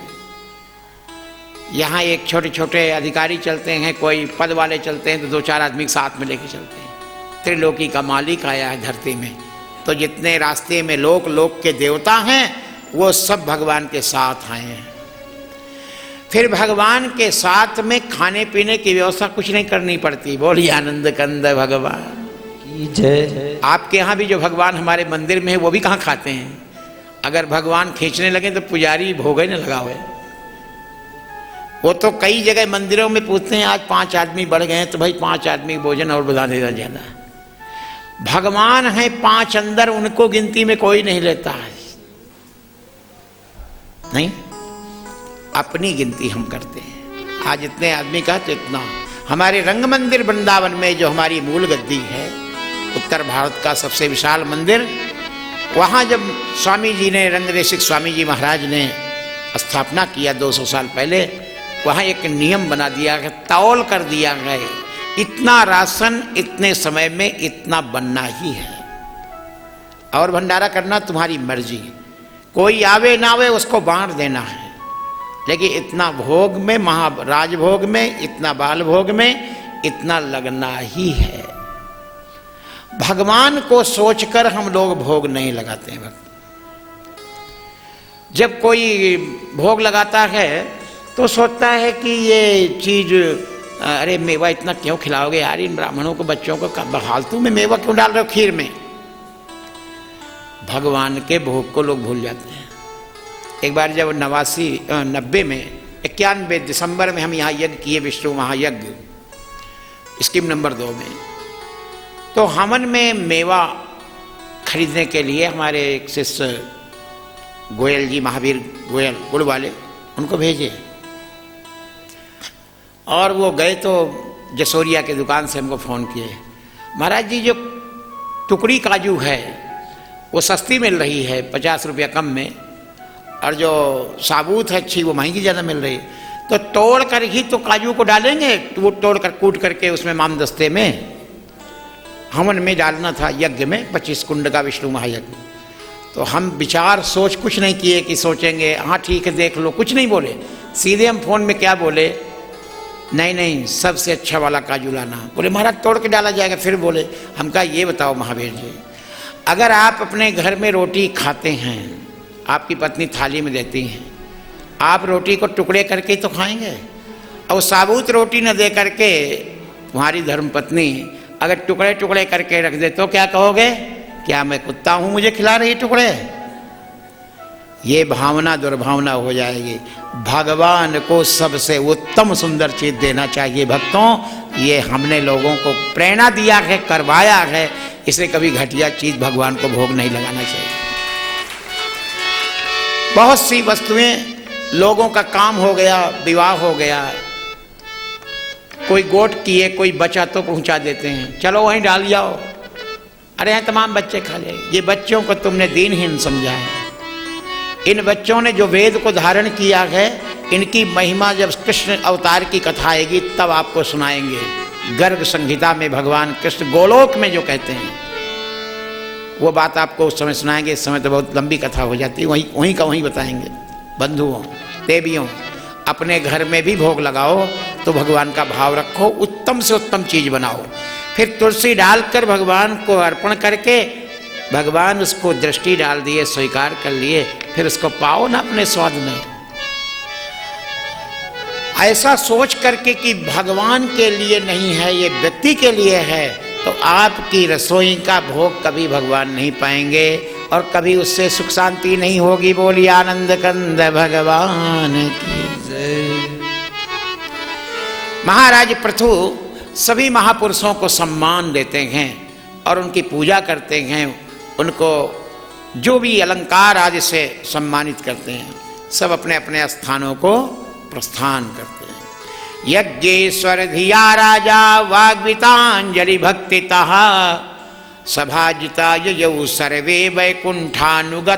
यहाँ एक छोटे छोटे अधिकारी चलते हैं, कोई पद वाले चलते हैं तो 2-4 आदमी साथ में लेके चलते हैं। त्रिलोकी का मालिक आया है धरती में, तो जितने रास्ते में लोक के देवता हैं वो सब भगवान के साथ आए हैं। फिर भगवान के साथ में खाने पीने की व्यवस्था कुछ नहीं करनी पड़ती। बोलिए आनंद कंद भगवान की जय। आपके यहाँ भी जो भगवान हमारे मंदिर में है वो भी कहाँ खाते हैं? अगर भगवान खींचने लगे तो पुजारी भोग ही न लगा हुए। वो तो कई जगह मंदिरों में पूछते हैं आज 5 आदमी बढ़ गए हैं तो भाई 5 आदमी भोजन और बता देना ज्यादा। भगवान है 5 अंदर, उनको गिनती में कोई नहीं लेता है। नहीं, अपनी गिनती हम करते हैं। आज इतने आदमी का तो इतना। हमारे रंग मंदिर वृंदावन में जो हमारी मूल गद्दी है, उत्तर भारत का सबसे विशाल मंदिर, वहाँ जब स्वामी जी ने, रंगदेशिक स्वामी जी महाराज ने स्थापना किया 200 साल पहले, वहाँ एक नियम बना दिया गया, तौल कर दिया गया, इतना राशन इतने समय में इतना बनना ही है और भंडारा करना तुम्हारी मर्जी। कोई आवे ना आवे उसको बांट देना है, लेकिन इतना भोग में, महाराजभोग में, इतना बाल भोग में इतना लगना ही है। भगवान को सोचकर हम लोग भोग नहीं लगाते हैं। जब कोई भोग लगाता है तो सोचता है कि ये चीज, अरे मेवा इतना क्यों खिलाओगे यार इन ब्राह्मणों को, बच्चों को, फालतू में मेवा क्यों डाल रहे हो खीर में? भगवान के भोग को लोग भूल जाते हैं। एक बार जब 90 में 91 दिसंबर में हम यहाँ यज्ञ किए, विष्णु महायज्ञ स्कीम नंबर 2 में, तो हवन में मेवा खरीदने के लिए हमारे एक शिष्य गोयल जी, महावीर गोयल गुड़ वाले, उनको भेजे और वो गए तो जसोरिया के दुकान से हमको फ़ोन किए, महाराज जी जो टुकड़ी काजू है वो सस्ती मिल रही है 50 रुपया कम में, और जो साबुत है अच्छी वो महंगी ज़्यादा मिल रही है, तो तोड़ कर ही तो काजू को डालेंगे, तो वो तोड़ कर कूट करके उसमें मामदस्ते में हवन में डालना था यज्ञ में, 25 कुंड का विष्णु महायज्ञ। तो हम विचार सोच कुछ नहीं किए कि सोचेंगे हाँ ठीक है देख लो, कुछ नहीं बोले। सीधे हम फोन में क्या बोले, नहीं नहीं सबसे अच्छा वाला काजू लाना। बोले महाराज तोड़ के डाला जाएगा। फिर बोले, हम कहा ये बताओ महावीर जी, अगर आप अपने घर में रोटी खाते हैं, आपकी पत्नी थाली में देती हैं, आप रोटी को टुकड़े करके तो खाएंगे, और साबुत रोटी न दे करके तुम्हारी धर्मपत्नी अगर टुकड़े टुकड़े करके रख दे तो क्या कहोगे? क्या मैं कुत्ता हूं मुझे खिला रही टुकड़े? ये भावना दुर्भावना हो जाएगी। भगवान को सबसे उत्तम सुंदर चीज देना चाहिए भक्तों। ये हमने लोगों को प्रेरणा दिया है, करवाया है, इसलिए कभी घटिया चीज भगवान को भोग नहीं लगाना चाहिए। बहुत सी वस्तुएं लोगों का काम हो गया, विवाह हो गया, कोई गोट किए, कोई बचा तो पहुंचा देते हैं, चलो वहीं डाल जाओ, अरे यहाँ तमाम बच्चे खा ले। ये बच्चों को तुमने दीनहीन समझा है। इन बच्चों ने जो वेद को धारण किया है, इनकी महिमा जब कृष्ण अवतार की कथा आएगी तब आपको सुनाएंगे। गर्ग संहिता में भगवान कृष्ण गोलोक में जो कहते हैं वो बात आपको उस समय सुनाएंगे। इस समय तो बहुत लंबी कथा हो जाती है, वहीं का वहीं बताएंगे। बंधुओं देवियों, अपने घर में भी भोग लगाओ तो भगवान का भाव रखो, उत्तम से उत्तम चीज बनाओ, फिर तुलसी डालकर भगवान को अर्पण करके भगवान उसको दृष्टि डाल दिए, स्वीकार कर लिए, फिर उसको पाओ ना अपने स्वाद में। ऐसा सोच करके कि भगवान के लिए नहीं है, ये व्यक्ति के लिए है, तो आपकी रसोई का भोग कभी भगवान नहीं पाएंगे और कभी उससे सुख शांति नहीं होगी। बोलिए आनंद कंद भगवान की जय। महाराज पृथु सभी महापुरुषों को सम्मान देते हैं और उनकी पूजा करते हैं, उनको जो भी अलंकार आदि से सम्मानित करते हैं। सब अपने अपने स्थानों को प्रस्थान करते हैं। यज्ञेश्वर धिया राजा वाग्वितांजलि भक्तितः सभाजिता ययौ सर्वे वैकुंठानुगतास्ततः।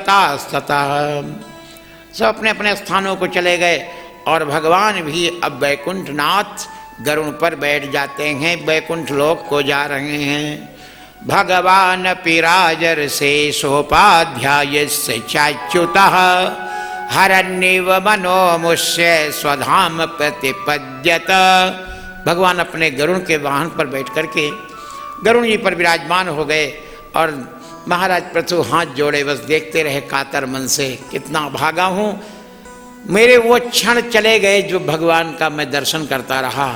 सब अपने अपने स्थानों को चले गए और भगवान भी अब वैकुंठनाथ गरुड़ पर बैठ जाते हैं, वैकुंठ लोक को जा रहे हैं। भगवान पिराजर से सोपाध्याय से चाच्युतः हरण्यव मनोमुष्य स्वधाम प्रतिपद्यत। भगवान अपने गरुड़ के वाहन पर बैठ करके गरुड़ जी पर विराजमान हो गए और महाराज पृथु हाथ जोड़े बस देखते रहे कातर मन से, कितना भागा हूँ, मेरे वो क्षण चले गए जो भगवान का मैं दर्शन करता रहा।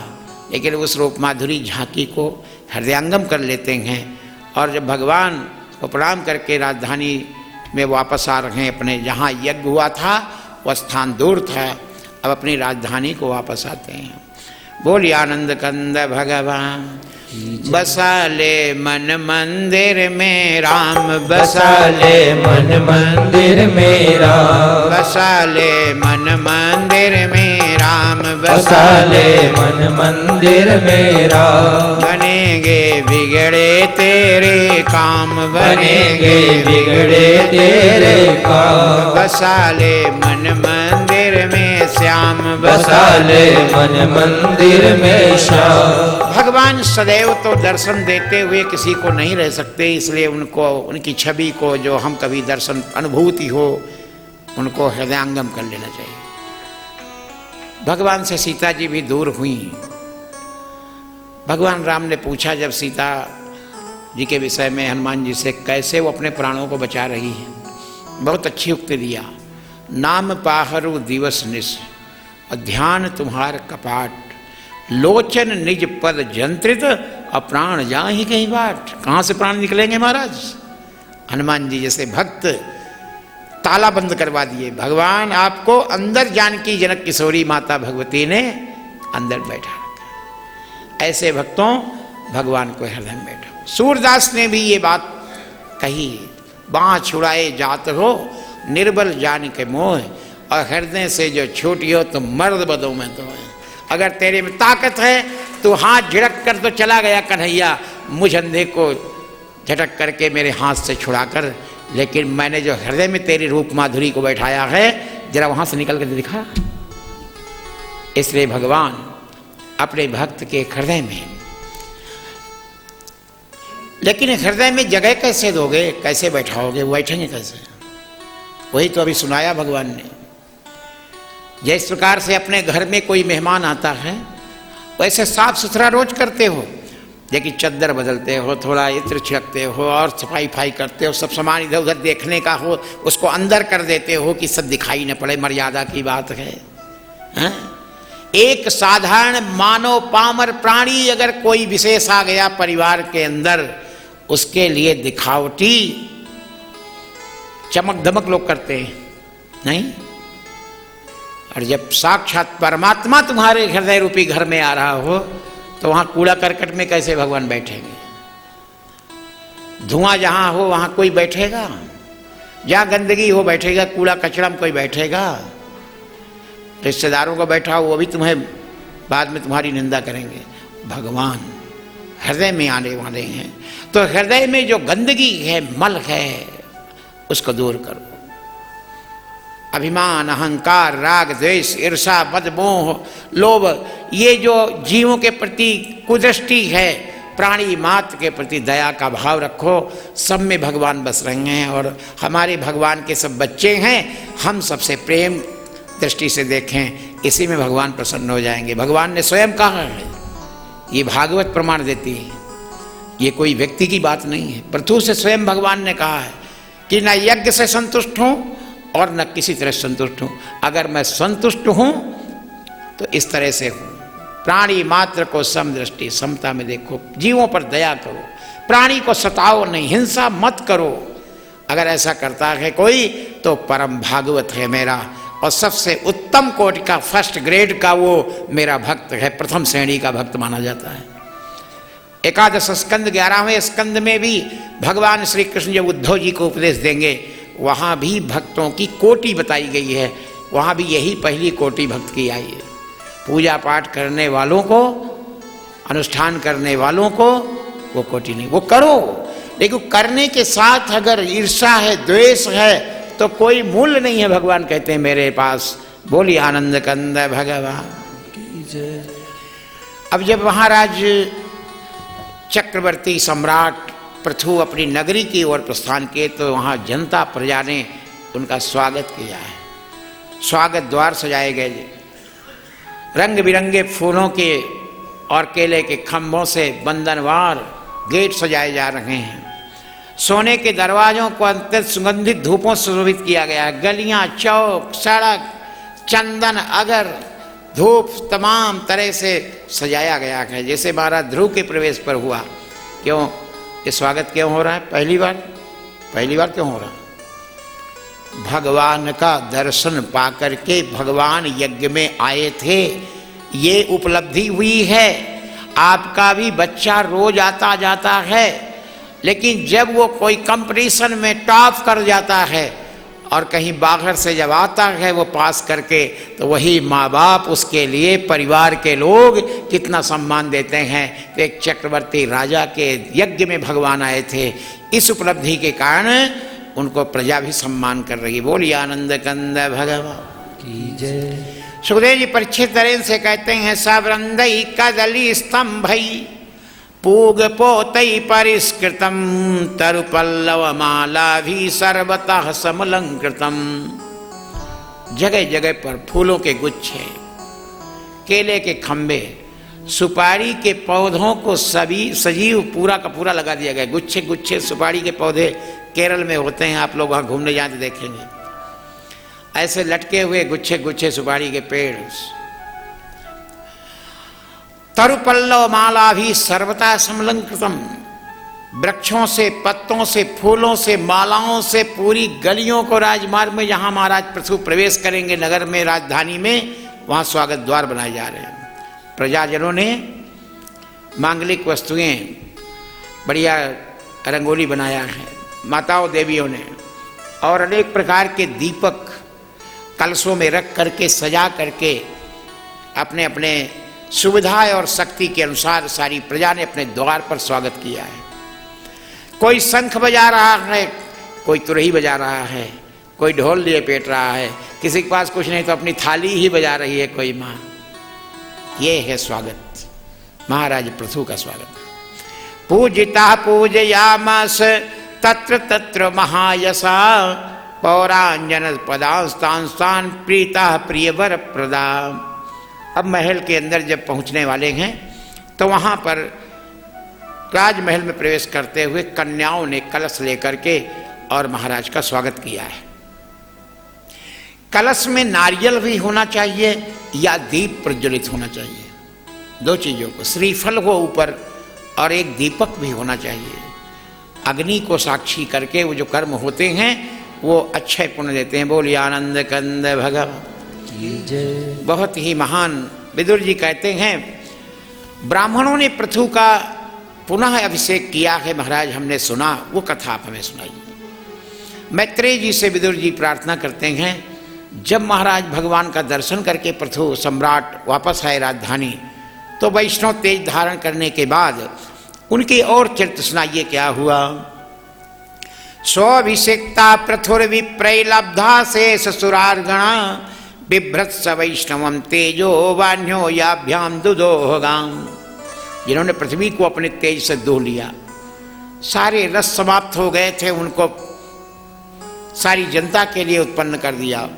लेकिन उस रूप माधुरी झांकी को हृदयंगम कर लेते हैं और जब भगवान को प्रणाम करके राजधानी में वापस आ रहे हैं, अपने जहाँ यज्ञ हुआ था वह स्थान दूर था, अब अपनी राजधानी को वापस आते हैं। बोलिए आनंद कंद भगवान। बसा ले मन मंदिर में राम, बसा ले मन मंदिर में राम, बसा ले मन मंदिर में राम, बसा ले मन मंदिर में राम। बनेंगे बिगड़े तेरे काम, बनेंगे बिगड़े तेरे काम। बसा ले मन मंदिर में श्याम, बसा ले मन मंदिर में श्याम। भगवान सदैव तो दर्शन देते हुए किसी को नहीं रह सकते, इसलिए उनको, उनकी छवि को जो हम कभी दर्शन अनुभूति हो, उनको हृदयंगम कर लेना चाहिए। भगवान से सीता जी भी दूर हुई। भगवान राम ने पूछा जब सीता जी के विषय में हनुमान जी से, कैसे वो अपने प्राणों को बचा रही है। बहुत अच्छी उक्ति दिया, नाम पाहरु दिवस निश और ध्यान तुम्हार कपाट, लोचन निज पद जंत्रित अप्राण जा ही कहीं बाट। कहाँ से प्राण निकलेंगे महाराज। हनुमान जी जैसे भक्त ताला बंद करवा दिए। भगवान आपको अंदर जानकी जनक किशोरी माता भगवती ने अंदर बैठा रखा। ऐसे भक्तों भगवान को हृदय में बैठा। सूरदास ने भी ये बात कही, बाँ छुड़ाए जात हो निर्बल जान के मोह, और हृदय से जो छूटी हो तो मर्द बदों में तो है। अगर तेरे में ताकत है तो हाथ झिड़क कर तो चला गया कन्हैया, मुझ अंधे को झटक करके मेरे हाथ से छुड़ा कर, लेकिन मैंने जो हृदय में तेरी रूप माधुरी को बैठाया है, जरा वहां से निकल कर दिखा। इसलिए भगवान अपने भक्त के हृदय में, लेकिन हृदय में जगह कैसे दोगे, कैसे बैठाओगे, बैठेंगे कैसे। वही तो अभी सुनाया भगवान ने। जिस प्रकार से अपने घर में कोई मेहमान आता है वैसे साफ सुथरा रोज करते हो, लेकिन चद्दर बदलते हो, थोड़ा इत्र छिड़कते हो और सफाई फाई करते हो, सब सामान इधर उधर देखने का हो उसको अंदर कर देते हो कि सब दिखाई न पड़े, मर्यादा की बात है। एक साधारण मानव पामर प्राणी अगर कोई विशेष आ गया परिवार के अंदर, उसके लिए दिखावटी चमक धमक लोग करते हैं नहीं। और जब साक्षात परमात्मा तुम्हारे हृदय रूपी घर में आ रहा हो तो वहां कूड़ा करकट में कैसे भगवान बैठेंगे। धुआं जहां हो वहां कोई बैठेगा, जहां गंदगी हो बैठेगा, कूड़ा कचरा में कोई बैठेगा। रिश्तेदारों को बैठा हो वो भी तुम्हें बाद में तुम्हारी निंदा करेंगे। भगवान हृदय में आने वाले हैं, तो हृदय में जो गंदगी है, मल है, उसको दूर करो। अभिमान, अहंकार, राग, द्वेष, ईर्षा, मद, मोह, लोभ, ये जो जीवों के प्रति कुदृष्टि है, प्राणी मात्र के प्रति दया का भाव रखो। सब में भगवान बस रहे हैं और हमारे भगवान के सब बच्चे हैं। हम सबसे प्रेम दृष्टि से देखें, इसी में भगवान प्रसन्न हो जाएंगे। भगवान ने स्वयं कहा है, ये भागवत प्रमाण देती है। ये कोई व्यक्ति की बात नहीं है। पृथु से स्वयं भगवान ने कहा है कि न यज्ञ से संतुष्ट हूं और न किसी तरह संतुष्ट हूं। अगर मैं संतुष्ट हूं तो इस तरह से हूं। प्राणी मात्र को समदृष्टि, समता में देखो, जीवों पर दया करो, प्राणी को सताओ नहीं, हिंसा मत करो। अगर ऐसा करता है कोई तो परम भागवत है मेरा, और सबसे उत्तम कोटि का, फर्स्ट ग्रेड का वो मेरा भक्त है, प्रथम श्रेणी का भक्त माना जाता है। एकादश स्कंद 11वें स्कंद में भी भगवान श्री कृष्ण जब उद्धव जी को उपदेश देंगे, वहाँ भी भक्तों की कोटि बताई गई है। वहाँ भी यही पहली कोटि भक्त की आई है। पूजा पाठ करने वालों को, अनुष्ठान करने वालों को वो कोटि नहीं। वो करो, लेकिन करने के साथ अगर ईर्षा है, द्वेष है, तो कोई मूल्य नहीं है। भगवान कहते हैं मेरे पास। बोली आनंद कंद भगवान की जय। अब जब महाराज चक्रवर्ती सम्राट पृथु अपनी नगरी की ओर प्रस्थान किए तो वहाँ जनता प्रजा ने उनका स्वागत किया है। स्वागत द्वार सजाए गए, रंग बिरंगे फूलों के और केले के खंभों से बंधनवार गेट सजाए जा रहे हैं। सोने के दरवाजों को अत्यंत सुगंधित धूपों से सुशोभित किया गया है। गलियां, चौक, सड़क, चंदन, अगर, धूप तमाम तरह से सजाया गया है, जैसे महाराज ध्रुव के प्रवेश पर हुआ। क्यों ये स्वागत क्यों हो रहा है? पहली बार क्यों हो रहा है? भगवान का दर्शन पाकर के भगवान यज्ञ में आए थे, ये उपलब्धि हुई है। आपका भी बच्चा रोज आता जाता है, लेकिन जब वो कोई कंपटीशन में टॉप कर जाता है और कहीं बाहर से जब आता है वो पास करके, तो वही माँ बाप, उसके लिए परिवार के लोग कितना सम्मान देते हैं। तो एक चक्रवर्ती राजा के यज्ञ में भगवान आए थे, इस उपलब्धि के कारण उनको प्रजा भी सम्मान कर रही। बोलिए आनंद कंद भगवान की जय। सुखदेव जी परीक्षित नरेंद्र से कहते हैं सबरंदई कदली स्तंभई पूग पोतई परिष्कृतम तरुपल्लव माला भी सर्वतः समलंकृतम। जगह जगह पर फूलों के गुच्छे, केले के खंबे, सुपारी के पौधों को सभी सजीव पूरा का पूरा लगा दिया गया। गुच्छे गुच्छे सुपारी के पौधे केरल में होते हैं, आप लोग वहाँ घूमने जाते देखेंगे। ऐसे लटके हुए गुच्छे गुच्छे सुपारी के पेड़। तरुपल्लव माला भी सर्वथा समलंकृतम। वृक्षों से, पत्तों से, फूलों से, मालाओं से पूरी गलियों को, राजमार्ग में जहाँ महाराज पृथु प्रवेश करेंगे नगर में, राजधानी में, वहाँ स्वागत द्वार बनाए जा रहे हैं। प्रजाजनों ने मांगलिक वस्तुएं, बढ़िया रंगोली बनाया है, माताओं देवियों ने, और अनेक प्रकार के दीपक कलशों में रख करके, सजा करके, अपने अपने सुविधा और शक्ति के अनुसार सारी प्रजा ने अपने द्वार पर स्वागत किया है। कोई शंख बजा रहा है, कोई तुरही बजा रहा है, कोई ढोल लिए पेट रहा है, किसी के पास कुछ नहीं तो अपनी थाली ही बजा रही है कोई माँ। ये है स्वागत, महाराज पृथु का स्वागत। पूजिता पूजयामास तत्र तत्र महायशा पौरांजन पदांस्तान प्रीता प्रियवर प्रदा। अब महल के अंदर जब पहुंचने वाले हैं तो वहां पर राजमहल में प्रवेश करते हुए कन्याओं ने कलश लेकर के और महाराज का स्वागत किया है। कलश में नारियल भी होना चाहिए या दीप प्रज्वलित होना चाहिए, दो चीजों को, श्रीफल हो ऊपर और एक दीपक भी होना चाहिए। अग्नि को साक्षी करके वो जो कर्म होते हैं वो अच्छे पुण्य देते हैं। बोलिए आनंद कंद भगवान की जय। बहुत ही महान विदुर जी कहते हैं, ब्राह्मणों ने पृथु का पुनः अभिषेक किया है महाराज, हमने सुना, वो कथा आप हमें सुनाइए। मैत्रेय जी से विदुर जी प्रार्थना करते हैं, जब महाराज भगवान का दर्शन करके पृथु सम्राट वापस आए राजधानी, तो वैष्णव तेज धारण करने के बाद उनकी और चरित्र सुनाइए क्या हुआ। स्वाभिषेक्ता पृथुर्विप्रय लब्धा से ससुरार्गणा बिभ्रत्स वैष्णवम तेजो वान्यो याभ्याम दुदोहगाम। जिन्होंने पृथ्वी को अपने तेज से दो लिया, सारे रस समाप्त हो गए थे, उनको सारी जनता के लिए उत्पन्न कर दिया,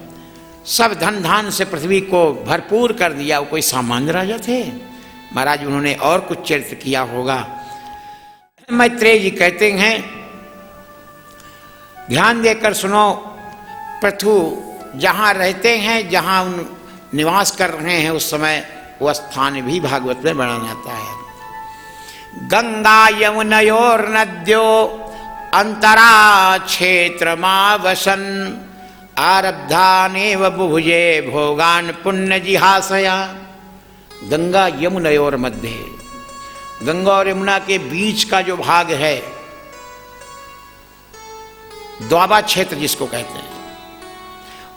सब धन धान से पृथ्वी को भरपूर कर दिया। वो कोई सामान्य राजा थे महाराज, उन्होंने और कुछ चरित्र किया होगा। मैत्रेय जी कहते हैं, ध्यान देकर सुनो, पृथु जहाँ रहते हैं, जहाँ उन निवास कर रहे हैं, उस समय वह स्थान भी भागवत में वर्णन आता है। गंगा यमुनयोर नद्यो अंतरा क्षेत्रमावसन आरब्धानेव बुभुजे भोगान पुण्य जिहासया। गंगा यमुनयोर मध्य, गंगा और यमुना के बीच का जो भाग है, द्वाबा क्षेत्र जिसको कहते हैं,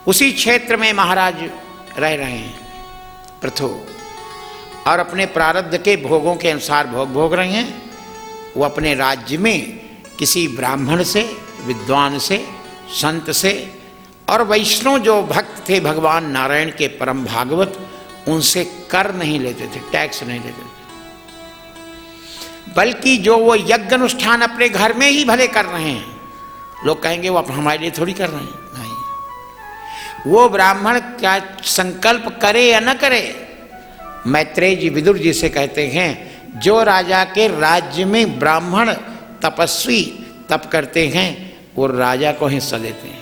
उसी क्षेत्र में महाराज रह रहे हैं पृथु, और अपने प्रारब्ध के भोगों के अनुसार भोग रहे हैं। वो अपने राज्य में किसी ब्राह्मण से, विद्वान से, संत से और वैष्णव जो भक्त थे भगवान नारायण के परम भागवत, उनसे कर नहीं लेते थे, टैक्स नहीं लेते थे, बल्कि जो वो यज्ञ अनुष्ठान अपने घर में ही भले कर रहे हैं, लोग कहेंगे वो हमारे लिए थोड़ी कर रहे हैं, नहीं, वो ब्राह्मण क्या संकल्प करे या न करे, मैत्रेय जी विदुर जी से कहते हैं, जो राजा के राज्य में ब्राह्मण तपस्वी तप करते हैं, वो राजा को हिस्सा देते हैं।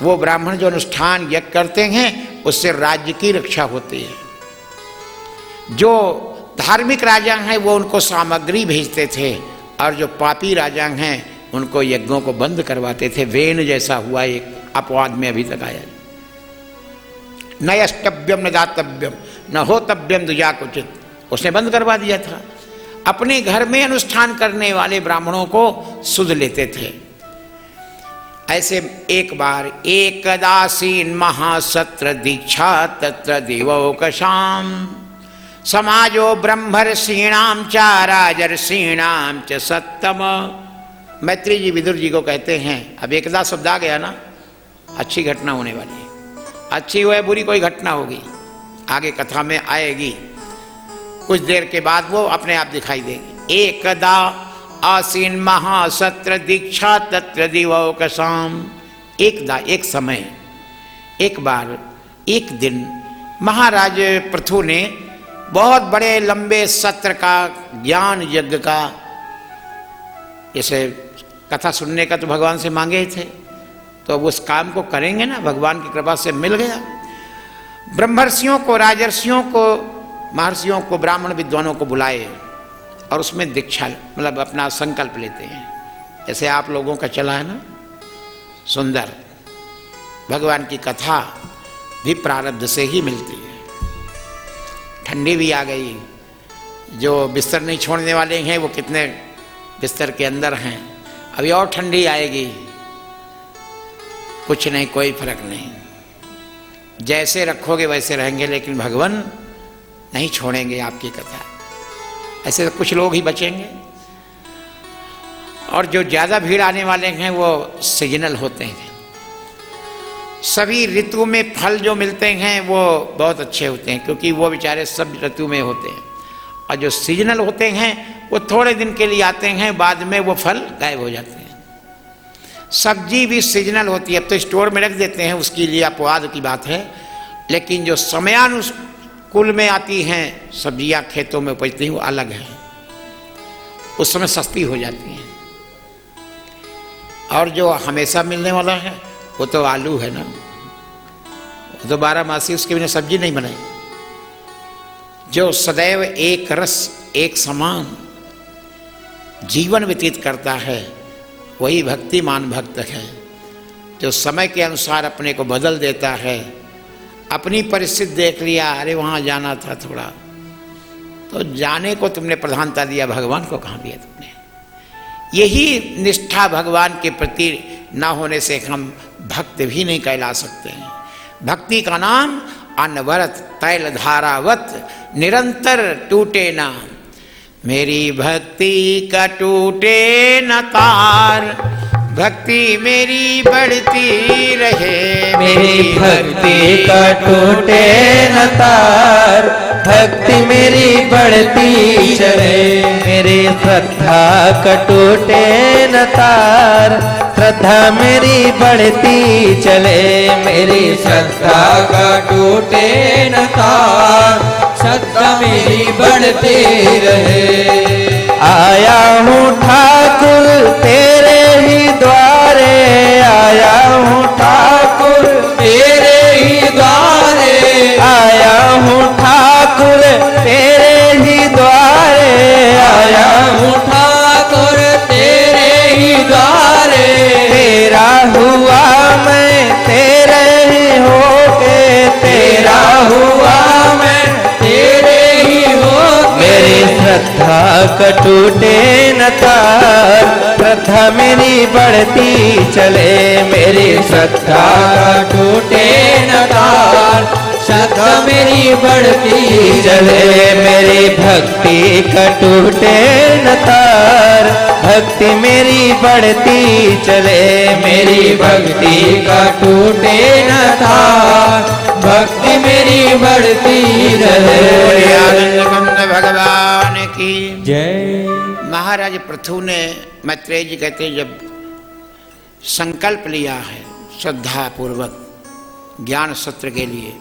वो ब्राह्मण जो अनुष्ठान यज्ञ करते हैं, उससे राज्य की रक्षा होती है। जो धार्मिक राजा हैं, वो उनको सामग्री भेजते थे, और जो पापी राजा हैं, उनको यज्ञों को बंद करवाते थे। वेन जैसा हुआ एक अपवाद में अभी तक आया, न यष्टव्यम न दातव्यम न होतव्यम दुजा कुचित, उसने बंद करवा दिया था। अपने घर में अनुष्ठान करने वाले ब्राह्मणों को सुध लेते थे। ऐसे एक बार एकदासीन महासत्र दीक्षा तत्र देवौकशाम समाजो ब्रह्मर्षीणाम च राजर्षीणाम च सत्तम। मैत्रेय जी विदुर जी को कहते हैं, अब एकदा शब्द आ गया ना, अच्छी घटना होने वाली है, अच्छी हो या बुरी कोई घटना होगी, आगे कथा में आएगी, कुछ देर के बाद वो अपने आप दिखाई देगी। एकदा आसीन महासत्र दीक्षा तत्र दिवौकशाम। एकदा, एक समय, एक बार, एक दिन महाराज पृथु ने बहुत बड़े लंबे सत्र का, ज्ञान यज्ञ का, जैसे कथा सुनने का तो भगवान से मांगे थे, तो अब उस काम को करेंगे ना, भगवान की कृपा से मिल गया। ब्रह्मर्षियों को, राजर्षियों को, महर्षियों को, ब्राह्मण विद्वानों को बुलाए और उसमें दीक्षा मतलब अपना संकल्प लेते हैं। जैसे आप लोगों का चला है ना, सुंदर, भगवान की कथा भी प्रारब्ध से ही मिलती है। ठंडी भी आ गई, जो बिस्तर नहीं छोड़ने वाले हैं वो कितने बिस्तर के अंदर हैं, अभी और ठंडी आएगी, कुछ नहीं, कोई फर्क नहीं, जैसे रखोगे वैसे रहेंगे, लेकिन भगवान नहीं छोड़ेंगे आपकी कथा। ऐसे तो कुछ लोग ही बचेंगे, और जो ज़्यादा भीड़ आने वाले हैं वो सीजनल होते हैं। सभी ऋतु में फल जो मिलते हैं वो बहुत अच्छे होते हैं, क्योंकि वो बेचारे सब ऋतु में होते हैं, और जो सीजनल होते हैं वो थोड़े दिन के लिए आते हैं, बाद में वो फल गायब हो जाते हैं। सब्जी भी सीजनल होती है, अब तो स्टोर में रख देते हैं, उसके लिए अपवाद की बात है, लेकिन जो समयानुकूल में आती हैं सब्जियां, खेतों में उपजती हैं, वो अलग है, उस समय सस्ती हो जाती हैं। और जो हमेशा मिलने वाला है वो तो आलू है ना, वो तो 12 मासी, उसके बिना सब्जी नहीं बनाई। जो सदैव एक रस, एक समान जीवन व्यतीत करता है, वही भक्तिमान भक्त है, जो समय के अनुसार अपने को बदल देता है। अपनी परिस्थिति देख लिया, अरे वहाँ जाना था थोड़ा, तो जाने को तुमने प्रधानता दिया, भगवान को कहाँ दिया तुमने। यही निष्ठा भगवान के प्रति न होने से हम भक्त भी नहीं कहला सकते हैं। भक्ति का नाम अनवरत तैल धारावत निरंतर टूटे ना, मेरी भक्ति का टूटे न तार, भक्ति मेरी बढ़ती रहे, मेरी भक्ति का टूटे न तार, भक्ति मेरी बढ़ती चले, मेरी श्रद्धा का टूटे न तार, श्रद्धा मेरी बढ़ती चले, मेरी श्रद्धा का टूटे न तार, श्रद्धा मेरी बढ़ती रहे। आया हूँ ठाकुर तेरे ही द्वारे, आया हूँ ठाकुर तेरे ही द्वारे, आया हूँ ठाकुर तेरे ही द्वारे, आया हूँ ठाकुर तेरे ही द्वारे। तेरा हुआ मैं तेरे ही होके, तेरा हुआ मैं तेरे ही हो मेरी श्रद्धा कटूटे न तार, श्रद्धा मेरी बढ़ती चले, मेरी श्रद्धा टूटे न तार, श्रद्धा मेरी बढ़ती चले, मेरी भक्ति कटूटे न तार, भक्ति मेरी बढ़ती चले, मेरी भक्ति का टूटे न तार, भक्ति मेरी बढ़ती रहे। आनंद भगवान की जय। महाराज पृथु ने, मैत्रेय जी कहते हैं, जब संकल्प लिया है श्रद्धा पूर्वक ज्ञान सत्र के लिए,